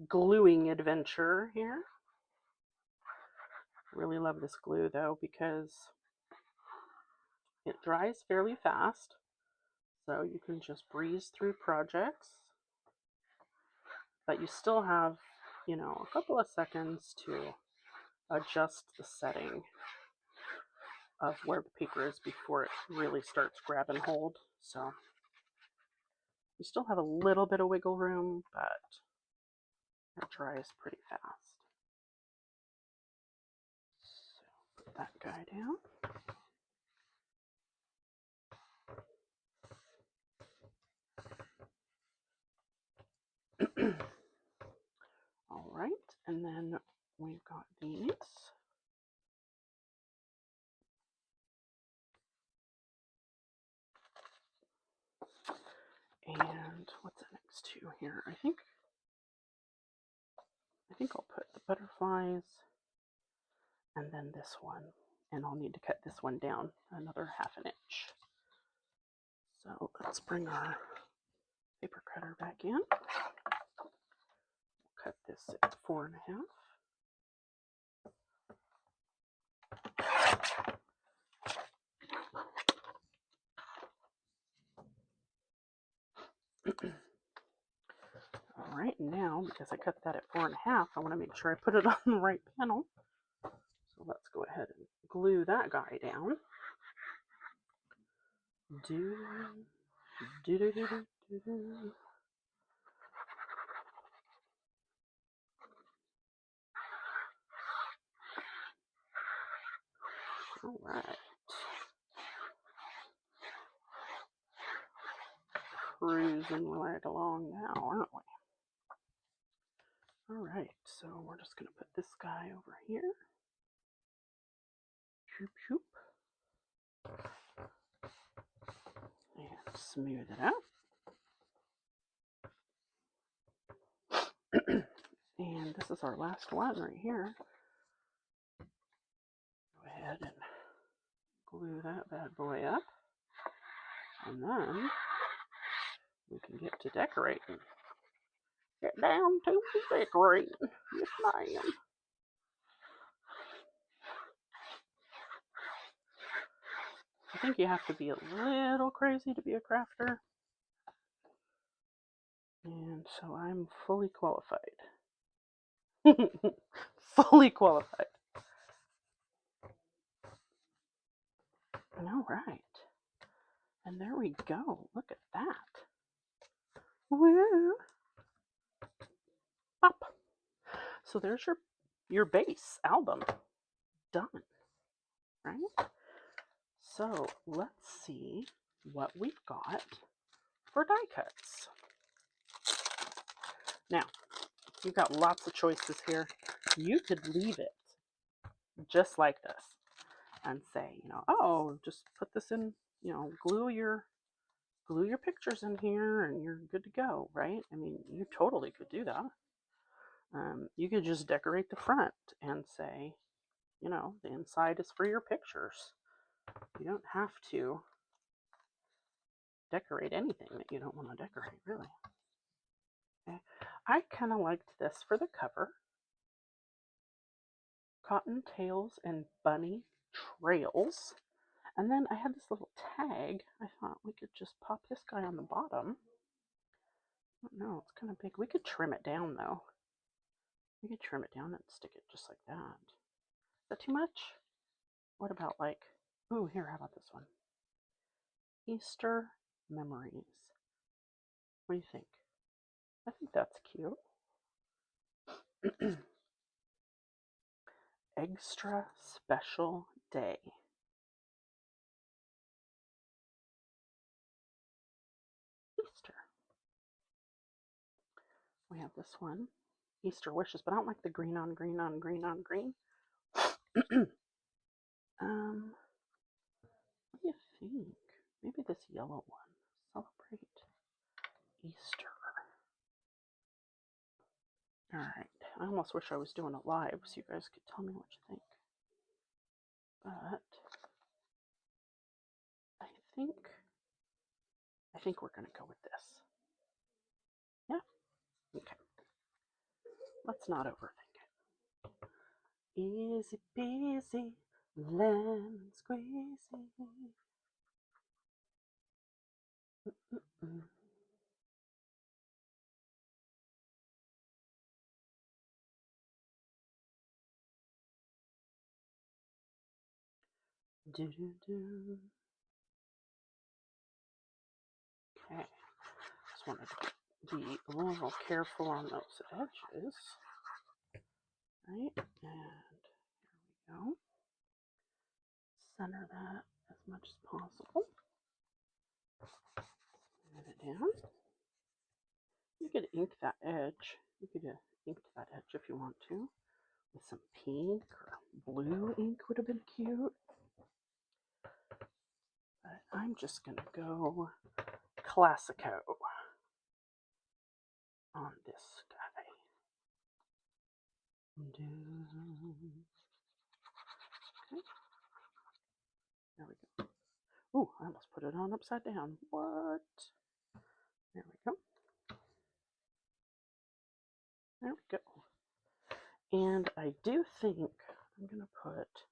gluing adventure here. Really love this glue though because it dries fairly fast. So you can just breeze through projects. But you still have, a couple of seconds to adjust the setting of where the paper is before it really starts grab and hold. So you still have a little bit of wiggle room, but it dries pretty fast. So put that guy down. All right, and then we've got these. And what's the next two here? I think I'll put the butterflies and then this one. And I'll need to cut this one down another 1/2 inch. So let's bring our paper cutter back in. We'll cut this at 4 1/2. All right, now because I cut that at 4 1/2, I want to make sure I put it on the right panel. So let's go ahead and glue that guy down. All right. Cruising right along now, aren't we? All right, so we're just going to put this guy over here. Shoop, shoop. And smooth it out. And this is our last one right here. Go ahead and glue that bad boy up. And then we can get to decorating. Get down to decorating. Yes, ma'am. I think you have to be a little crazy to be a crafter. And so I'm fully qualified. Fully qualified. All right. And there we go. Look at that. Woo! Pop. So there's your base album done. Right? So let's see what we've got for die cuts. Now, you've got lots of choices here. You could leave it just like this and say, oh, just put this in, glue your pictures in here and you're good to go, right? I mean, you totally could do that. You could just decorate the front and say, the inside is for your pictures. You don't have to decorate anything that you don't want to decorate, really. Okay. I kind of liked this for the cover. Cottontails and bunny trails. And then I had this little tag. I thought we could just pop this guy on the bottom. I don't know, it's kind of big. We could trim it down though. We could trim it down and stick it just like that. Is that too much? What about like, oh, here, how about this one? Easter memories. What do you think? I think that's cute. Extra special day. Easter. We have this one. Easter wishes, but I don't like the green on green on green on green. What do you think? Maybe this yellow one. Celebrate Easter. All right. I almost wish I was doing it live so you guys could tell me what you think. But I think we're going to go with this. Yeah? Okay. Let's not overthink it. Easy peasy, lemon squeezy. Do do do. Okay. Just wanted to be a little careful on those edges. Right? And here we go. Center that as much as possible. Move it down. You could ink that edge. You could ink that edge if you want to. With some pink or blue ink would have been cute. But I'm just going to go Classico on this guy. Okay. There we go. Ooh, I almost put it on upside down. What? There we go. There we go. And I do think I'm going to put,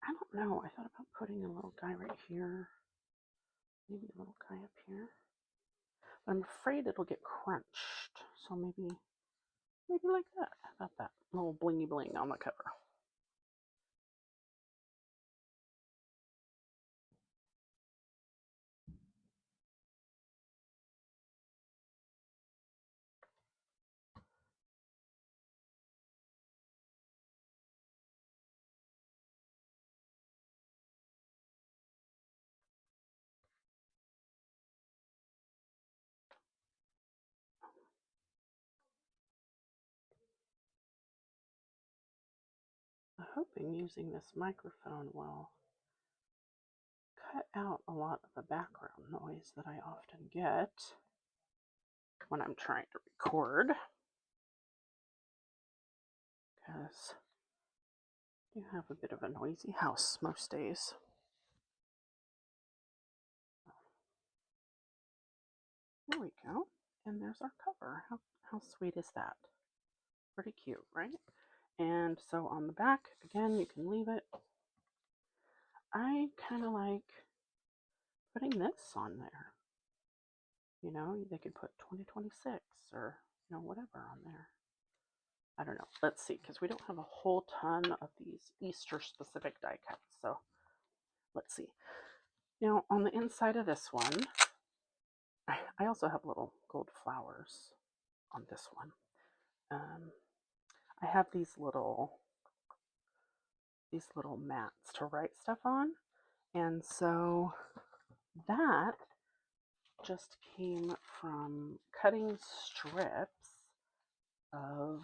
I don't know, I thought about putting a little guy right here. Maybe a little guy up here. But I'm afraid it'll get crunched. So maybe like that. How about that? A little blingy bling on the cover. I'm hoping using this microphone will cut out a lot of the background noise that I often get when I'm trying to record. Because you have a bit of a noisy house most days. There we go. And there's our cover. How sweet is that? Pretty cute, right? And so on the back, again, you can leave it. I kind of like putting this on there. You know, they could put 2026 or, you know, whatever on there. I don't know. Let's see, because we don't have a whole ton of these Easter-specific die cuts. So let's see. Now, on the inside of this one, I also have little gold flowers on this one. I have these little mats to write stuff on. And so that just came from cutting strips of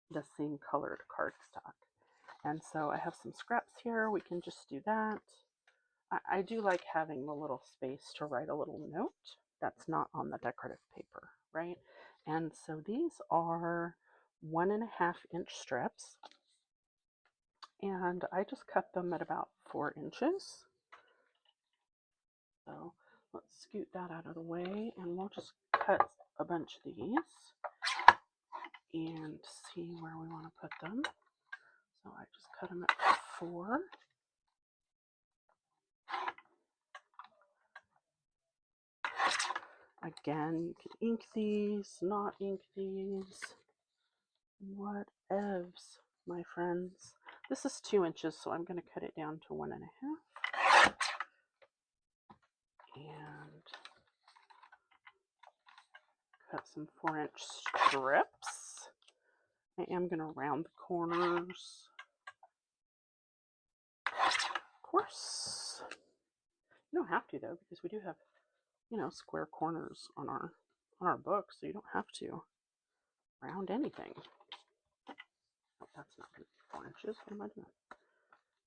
the same colored cardstock. And so I have some scraps here. We can just do that. I do like having the little space to write a little note that's not on the decorative paper, right? And so these are 1.5 inch strips. and I just cut them at about 4 inches. So let's scoot that out of the way, and we'll just cut a bunch of these and see where we want to put them. So I just cut them at 4. Again, you can ink these, not ink these, whatevs, my friends. This is 2 inches, so I'm going to cut it down to 1.5. And cut some 4-inch strips. I am going to round the corners. Of course. You don't have to though, because we do have, you know, square corners on our book, so you don't have to round anything. Oh, that's not going to be 4 inches. What am I doing?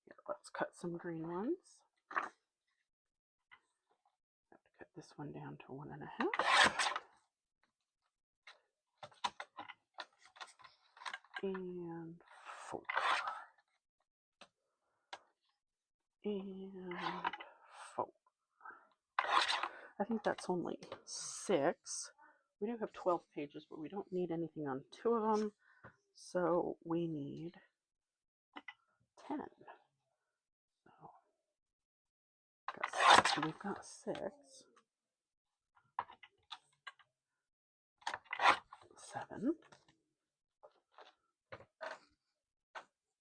Here, let's cut some green ones. I have to cut this one down to 1.5. And 4. And 4. I think that's only 6. We do have 12 pages, but we don't need anything on 2 of them. So we need 10. So we've got 6. 7.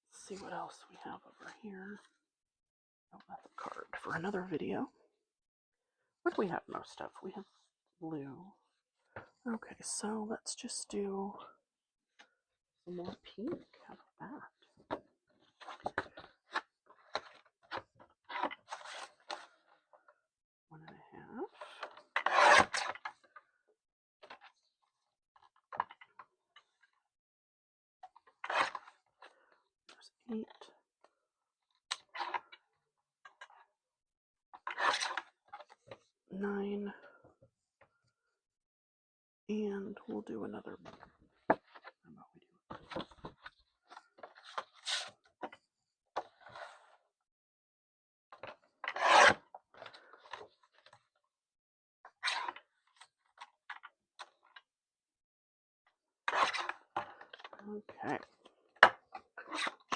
Let's see what else we have over here. Oh, that's a card for another video. What do we have most of? We have blue. Okay, so let's just do some more pink. How about that? One and a half. There's 8. 9. And we'll do another. How about we do? Okay.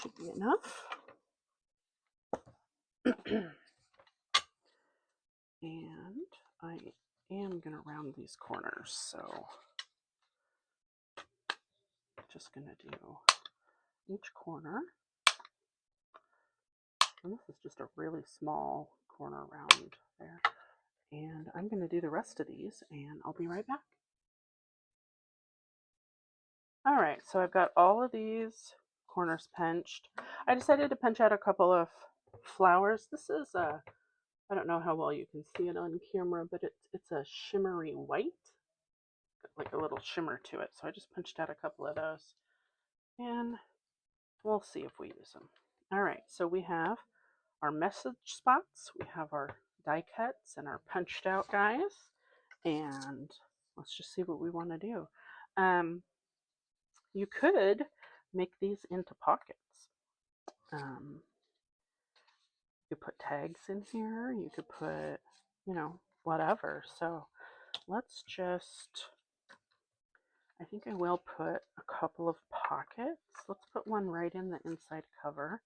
Should be enough. And I am going to round these corners, so I'm just going to do each corner. And this is just a really small corner round there. And I'm going to do the rest of these, and I'll be right back. All right, so I've got all of these corners punched. I decided to punch out a couple of flowers. This is a, I don't know how well you can see it on camera, but it's a shimmery white, like a little shimmer to it. So I just punched out a couple of those, and we'll see if we use them. All right, so we have our message spots, we have our die cuts and our punched out guys, and let's just see what we want to do. You could make these into pockets. You could put tags in here, you could put, you know, whatever. So let's just, I think I will put a couple of pockets. Let's put one right in the inside cover.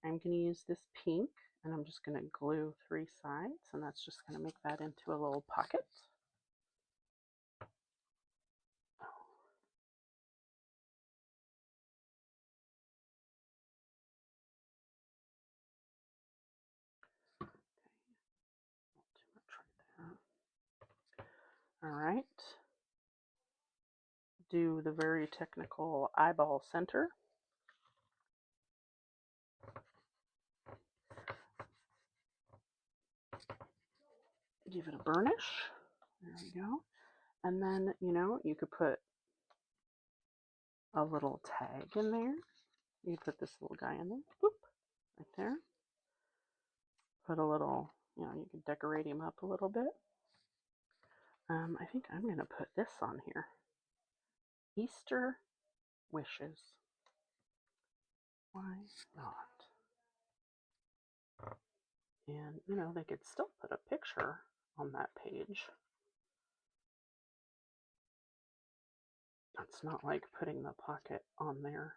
I'm going to use this pink, and I'm just going to glue 3 sides, and that's just going to make that into a little pocket. All right. Do the very technical eyeball center. Give it a burnish. There we go. And then, you know, you could put a little tag in there. You put this little guy in there. Boop. Right there. Put a little, you know, you can decorate him up a little bit. I think I'm going to put this on here. Easter wishes. Why not? And, you know, they could still put a picture on that page. It's not like putting the pocket on there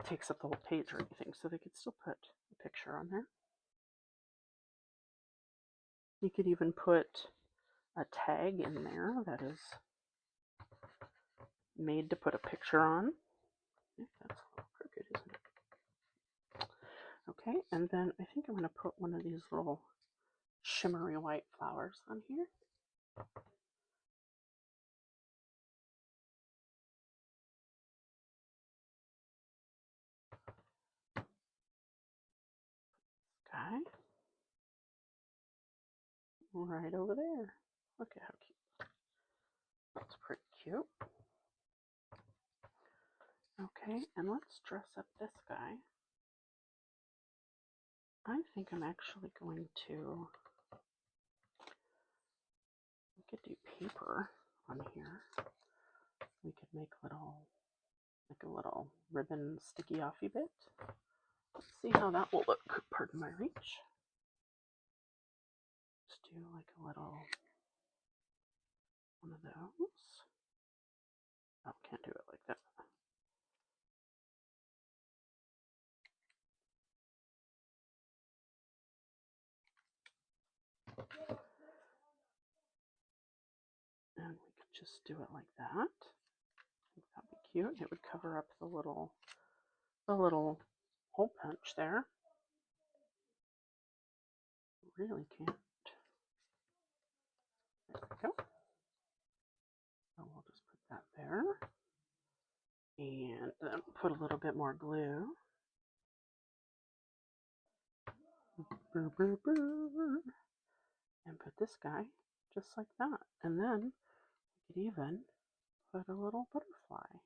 takes up the whole page or anything, so they could still put a picture on there. You could even put a tag in there that is made to put a picture on. That's a little crooked, isn't it? Okay, and then I think I'm going to put one of these little shimmery white flowers on here. Guy. Right over there. Look at how cute. That's pretty cute. Okay, and let's dress up this guy. I think I'm actually going to, we could do paper on here. We could make a little ribbon sticky offy bit. Let's see how that will look. Pardon my reach. Let's do like a little one of those. Oh, can't do it like that. And we could just do it like that. I think that'd be cute. It would cover up the little hole punch there. Really can't. There we go. So we'll just put that there. And then put a little bit more glue. Brr, brr, brr. And put this guy just like that. And then we could even put a little butterfly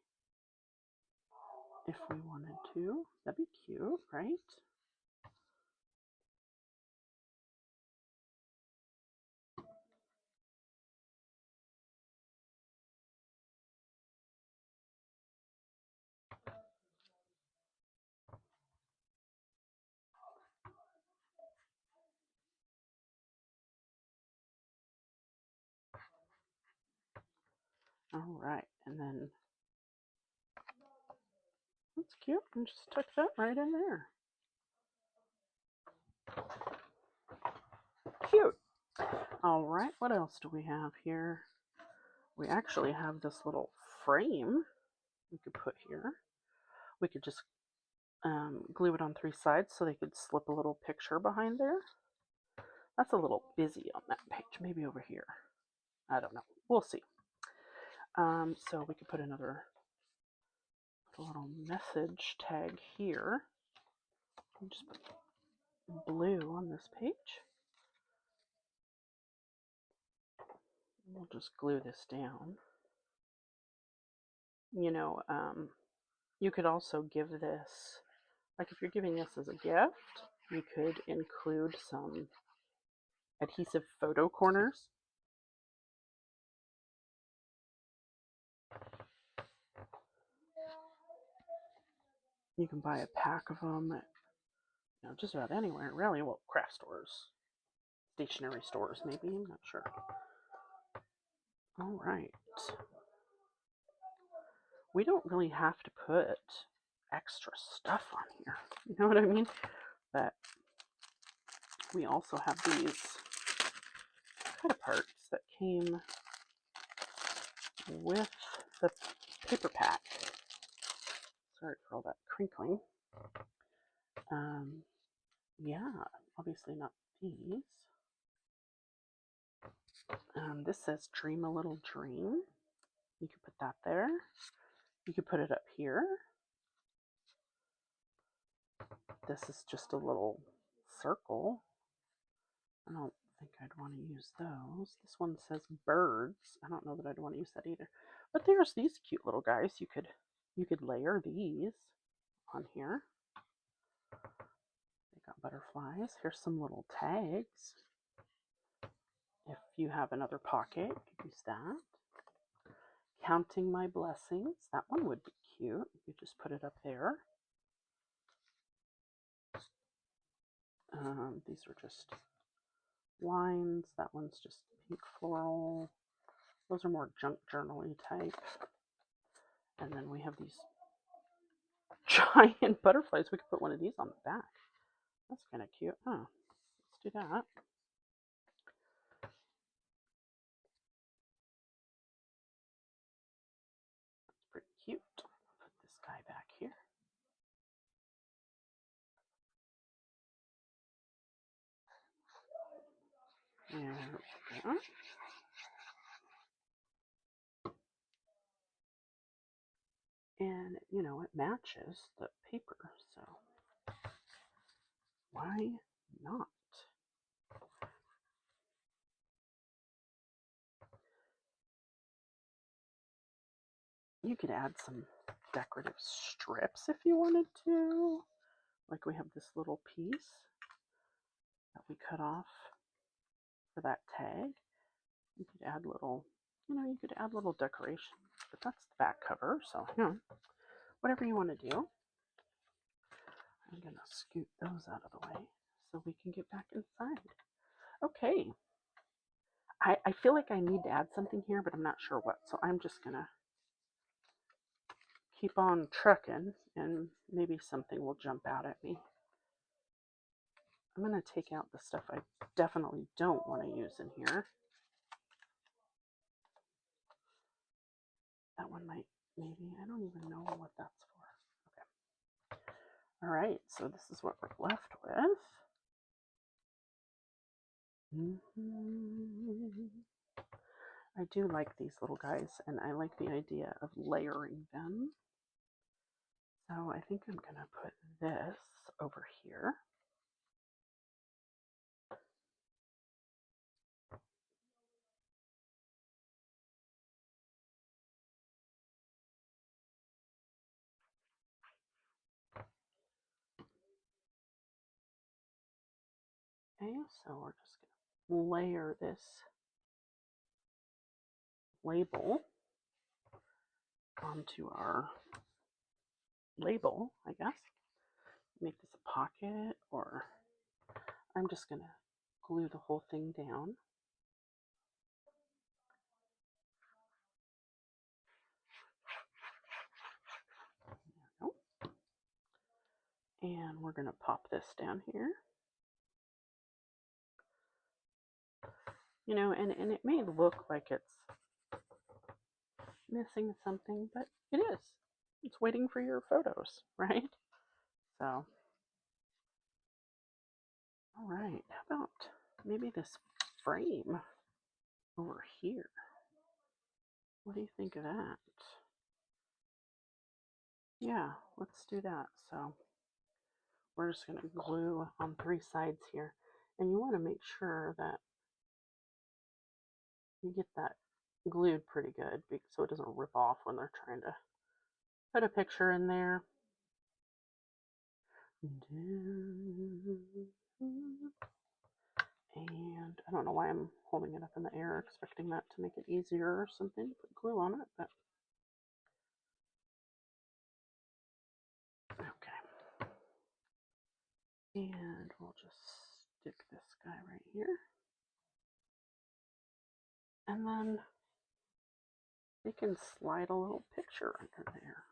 if we wanted to. That'd be cute, right? All right, and then that's cute. And just tuck that right in there. Cute. All right, what else do we have here? We actually have this little frame we could put here. We could just glue it on 3 sides so they could slip a little picture behind there. That's a little busy on that page. Maybe over here. I don't know. We'll see. So we could put another little message tag here. And just put blue on this page. We'll just glue this down. You know, you could also give this, like if you're giving this as a gift, you could include some adhesive photo corners. You can buy a pack of them at, you know, just about anywhere, really. Well, craft stores, stationery stores, maybe. I'm not sure. All right. We don't really have to put extra stuff on here. You know what I mean? But we also have these cut parts that came with the paper pack. Sorry for all that crinkling. Yeah, obviously not these. This says Dream a Little Dream. You could put that there. You could put it up here. This is just a little circle. I don't think I'd want to use those. This one says birds. I don't know that I'd want to use that either. But there's these cute little guys. You could layer these on here. They got butterflies. Here's some little tags. If you have another pocket, you could use that. Counting My Blessings. That one would be cute. You just put it up there. These are just lines. That one's just pink floral. Those are more junk journaly type. And then we have these giant butterflies. We could put one of these on the back. That's kind of cute. Huh. Let's do that. That's pretty cute. Put this guy back here. And and you know, it matches the paper, so why not? You could add some decorative strips if you wanted to. Like we have this little piece that we cut off for that tag. You could add little, you could add little decorations, but that's the back cover, so whatever you want to do. I'm gonna scoot those out of the way so we can get back inside. Okay. I feel like I need to add something here, but I'm not sure what, so I'm just gonna keep on trucking and maybe something will jump out at me. I'm going to take out the stuff I definitely don't want to use in here. That one might, maybe, I don't even know what that's for. Okay. All right, so this is what we're left with. I do like these little guys, and I like the idea of layering them. So I think I'm going to put this over here. Okay, so we're just going to layer this label onto our label, I guess. Make this a pocket, or I'm just going to glue the whole thing down. There we go. And we're going to pop this down here. And it may look like it's missing something, but it is. It's waiting for your photos, right? So, all right. How about maybe this frame over here? What do you think of that? Yeah, let's do that. So we're just going to glue on 3 sides here. And you want to make sure that you get that glued pretty good so it doesn't rip off when they're trying to put a picture in there. And I don't know why I'm holding it up in the air, expecting that to make it easier or something. Put glue on it, but okay. And we'll just stick this guy right here. And then they can slide a little picture under there.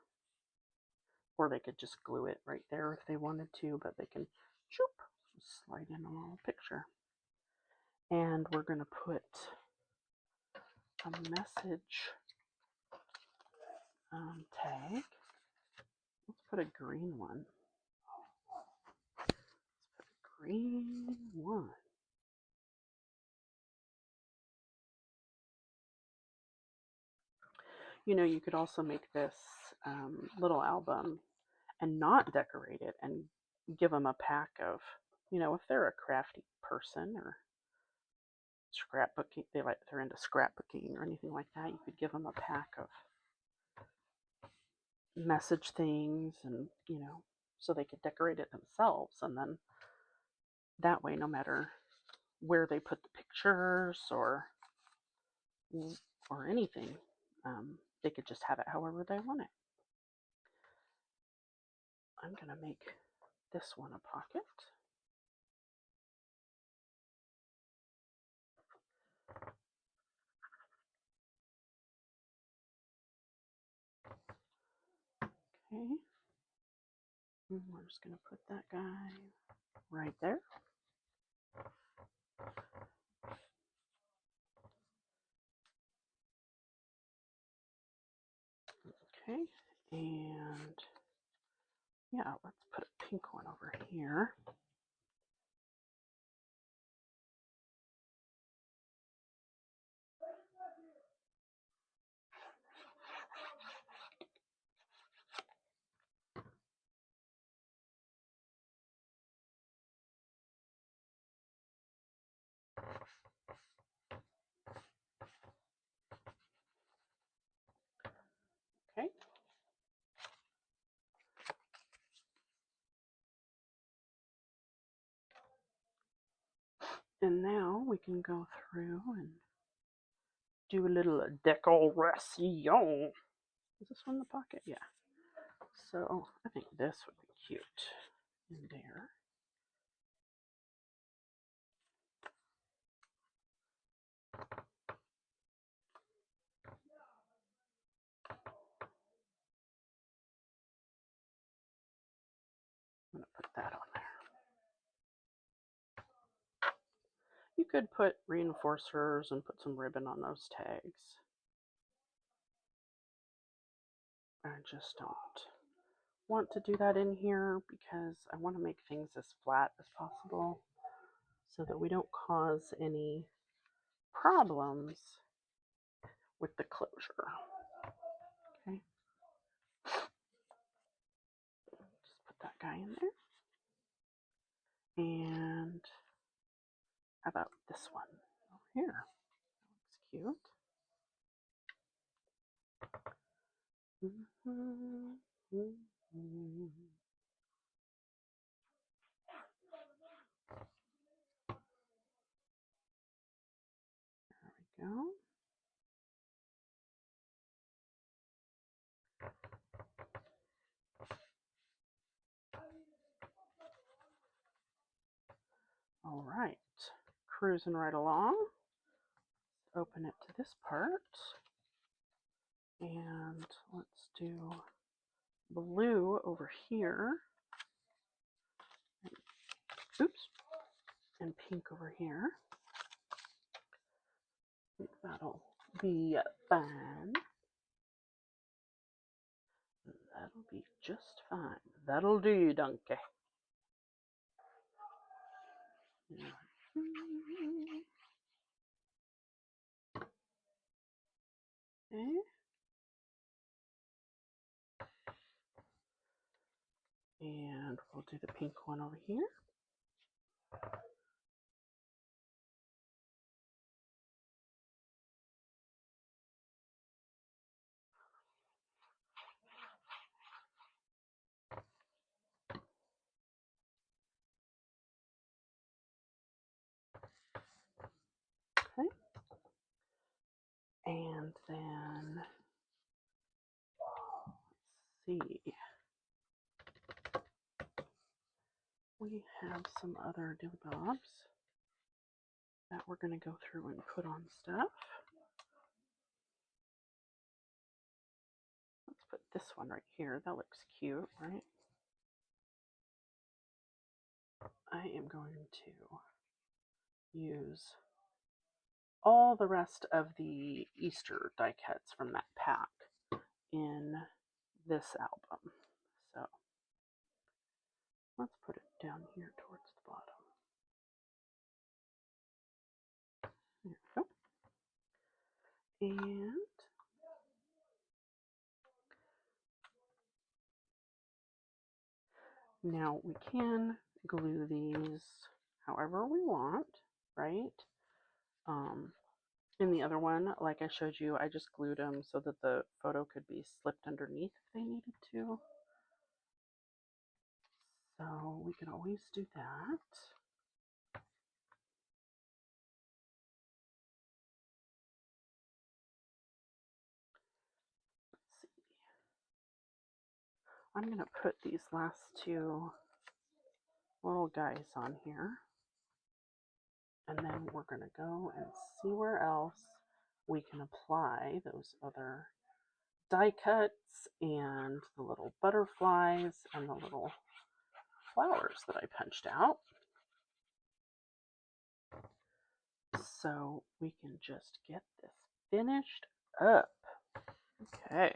Or they could just glue it right there if they wanted to, but they can slide in a little picture. And we're going to put a message tag. Let's put a green one. Let's put a green one. You could also make this little album and not decorate it and give them a pack of, if they're a crafty person or scrapbooking, they're into scrapbooking or anything like that, you could give them a pack of message things and, so they could decorate it themselves. And then that way, no matter where they put the pictures or anything, they could just have it however they want it. I'm going to make this one a pocket. Okay. And we're just going to put that guy right there. Okay. And yeah, let's put a pink one over here. Okay. And now we can go through and do a little decoration. Is this one the pocket? Yeah. So I think this would be cute in there. I'm going to put that on there. You could put reinforcers and put some ribbon on those tags. I just don't want to do that in here because I want to make things as flat as possible so that we don't cause any problems with the closure. Okay. Just put that guy in there. And how about this one over here? That looks cute. There we go. All right, cruising right along. Open it to this part. And let's do blue over here. Oops. And pink over here. I think that'll be fine. That'll be just fine. That'll do, donkey. Okay. And we'll do the pink one over here. Okay. And then, let's see. We have some other doobobs that we're going to go through and put on stuff. Let's put this one right here. That looks cute, right? I am going to use all the rest of the Easter die cuts from that pack in this album. So let's put it down here towards the bottom. There we go. And now we can glue these however we want, right? In the other one, like I showed you, I just glued them so that the photo could be slipped underneath if they needed to. So we can always do that. I'm going to put these last two little guys on here. And then we're going to go and see where else we can apply those other die cuts and the little butterflies and the little flowers that I punched out. So we can just get this finished up. Okay.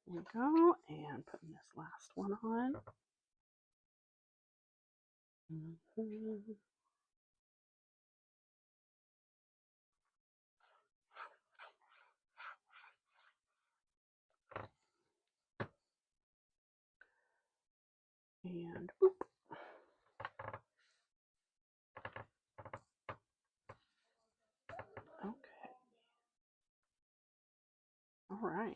Here we go. And putting this last one on. And boop. Okay. All right.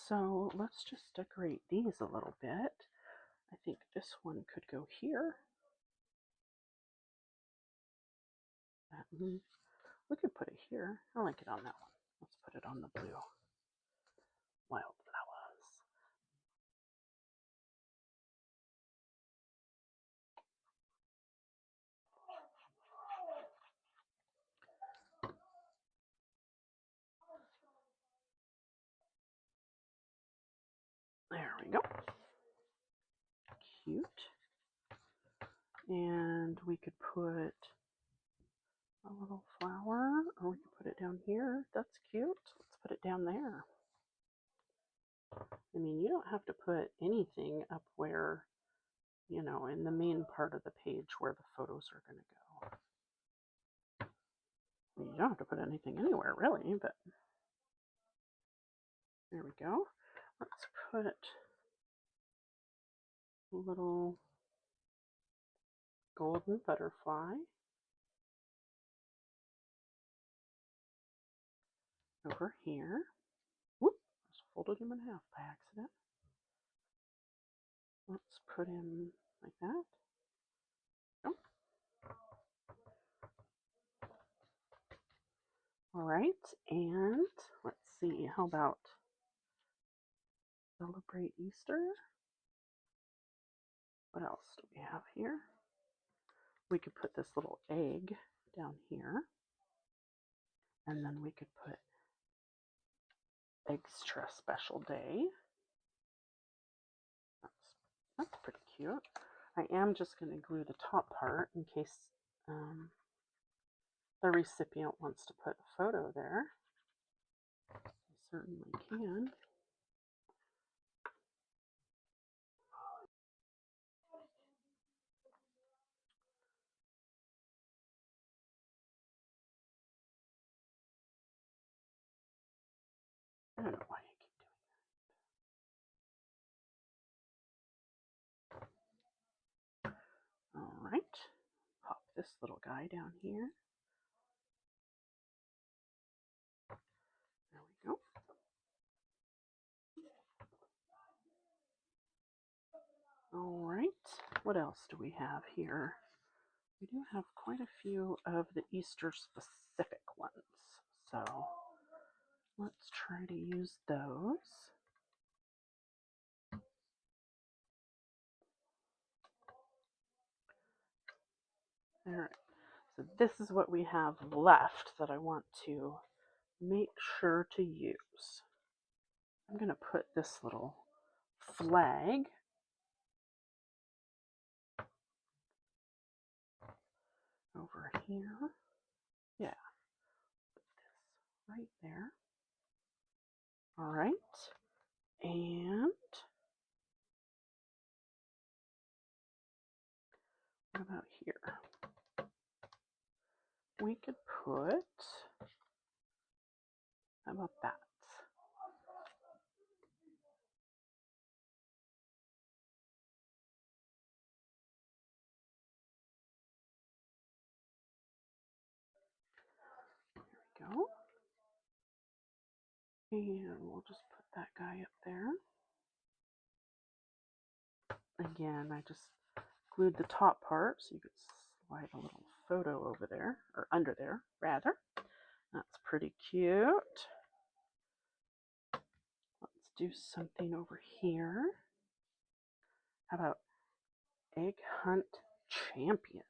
So let's just decorate these a little bit. I think this one could go here. We could put it here. I like it on that one. Let's put it on the blue wildflowers. There we go. Cute. And we could put a little flower, or we could put it down here. That's cute. Let's put it down there. I mean, you don't have to put anything up where, you know, in the main part of the page where the photos are going to go. You don't have to put anything anywhere, really, but there we go. Let's put a little golden butterfly over here. Whoop, I just folded him in half by accident. Let's put him like that. Oh. All right, and let's see, how about celebrate Easter? What else do we have here? We could put this little egg down here, and then we could put extra special day. That's pretty cute. I am just going to glue the top part in case the recipient wants to put a photo there. I certainly can. I don't know why I keep doing that. All right. Pop this little guy down here. There we go. All right. What else do we have here? We do have quite a few of the Easter specific ones. So let's try to use those. All right. So this is what we have left that I want to make sure to use. I'm going to put this little flag over here. Yeah, put this right there. All right. And what about here? We could put, how about that? There we go. And we'll just put that guy up there. Again, I just glued the top part so you could slide a little photo over there, or under there, rather. That's pretty cute. Let's do something over here. How about Egg Hunt Champion?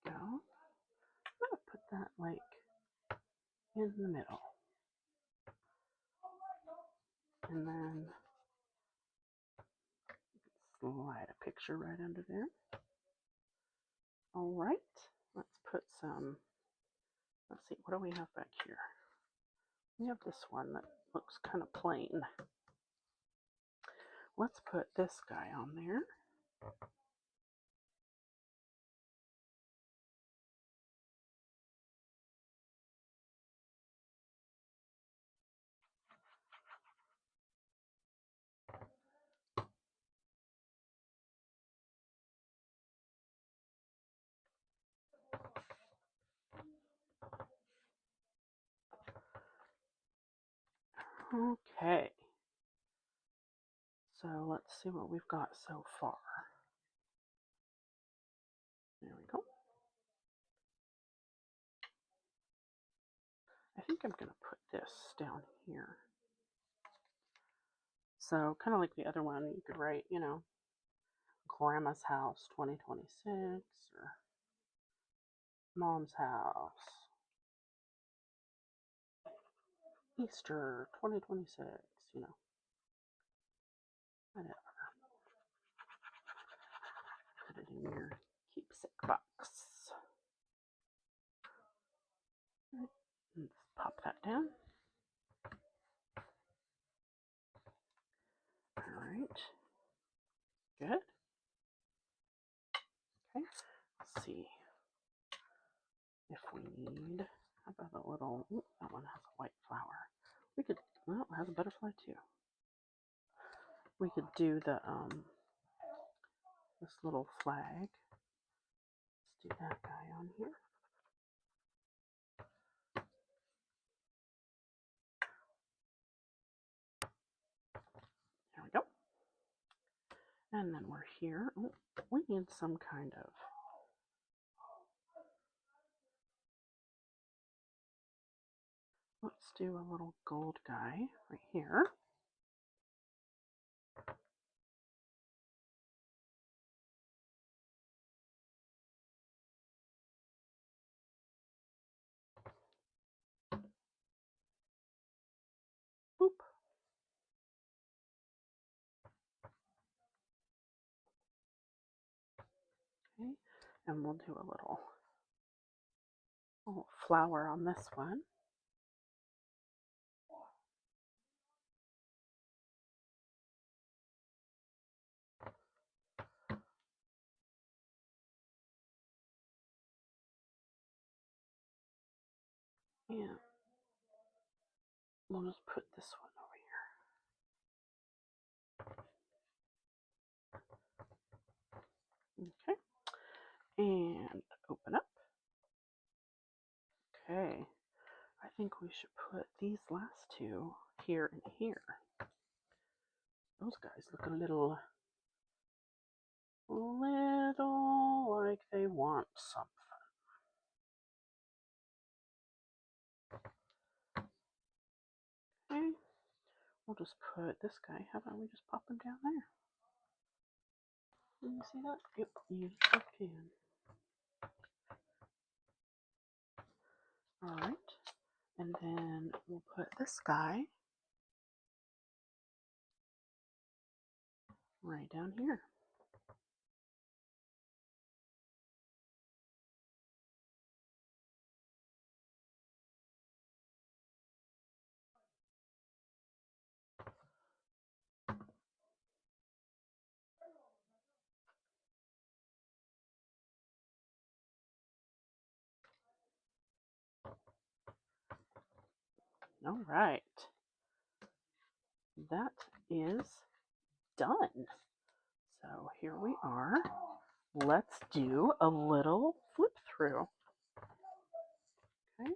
There we go. I'm going to put that like in the middle. And then slide a picture right under there. All right, let's put some, let's see, what do we have back here? We have this one that looks kind of plain. Let's put this guy on there. Okay, so let's see what we've got so far. There we go. I think I'm going to put this down here. So kind of like the other one, you could write, you know, Grandma's House 2026 or Mom's House Easter 2026, you know, whatever. Put it in your keepsake box. Let's pop that down. All right. Good. Okay. Let's see if we need, how about a little, ooh, that one has a white flower. We could, well, it has a butterfly too. We could do the, this little flag. Let's do that guy on here. There we go. And then we're here. Oh, we need some kind of, let's do a little gold guy right here. Boop. Okay, and we'll do a little flower on this one. And we'll just put this one over here. Okay, and open up. Okay, I think we should put these last two here and here. Those guys look a little like they want something. Okay, we'll just put this guy. How about we just pop him down there? Can you see that? Yep, you can. All right, and then we'll put this guy right down here. All right, that is done. So here we are. Let's do a little flip through. Okay.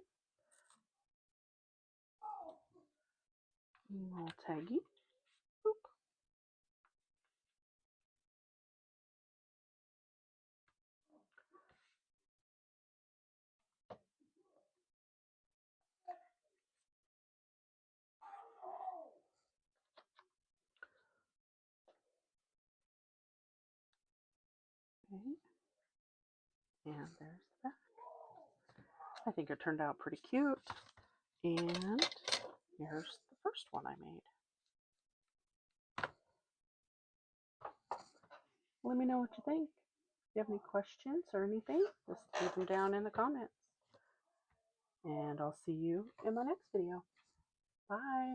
A little taggy. Boop. Okay. And there's the back. I think it turned out pretty cute. And here's the first one I made. Let me know what you think. If you have any questions or anything, just leave them down in the comments. And I'll see you in my next video. Bye.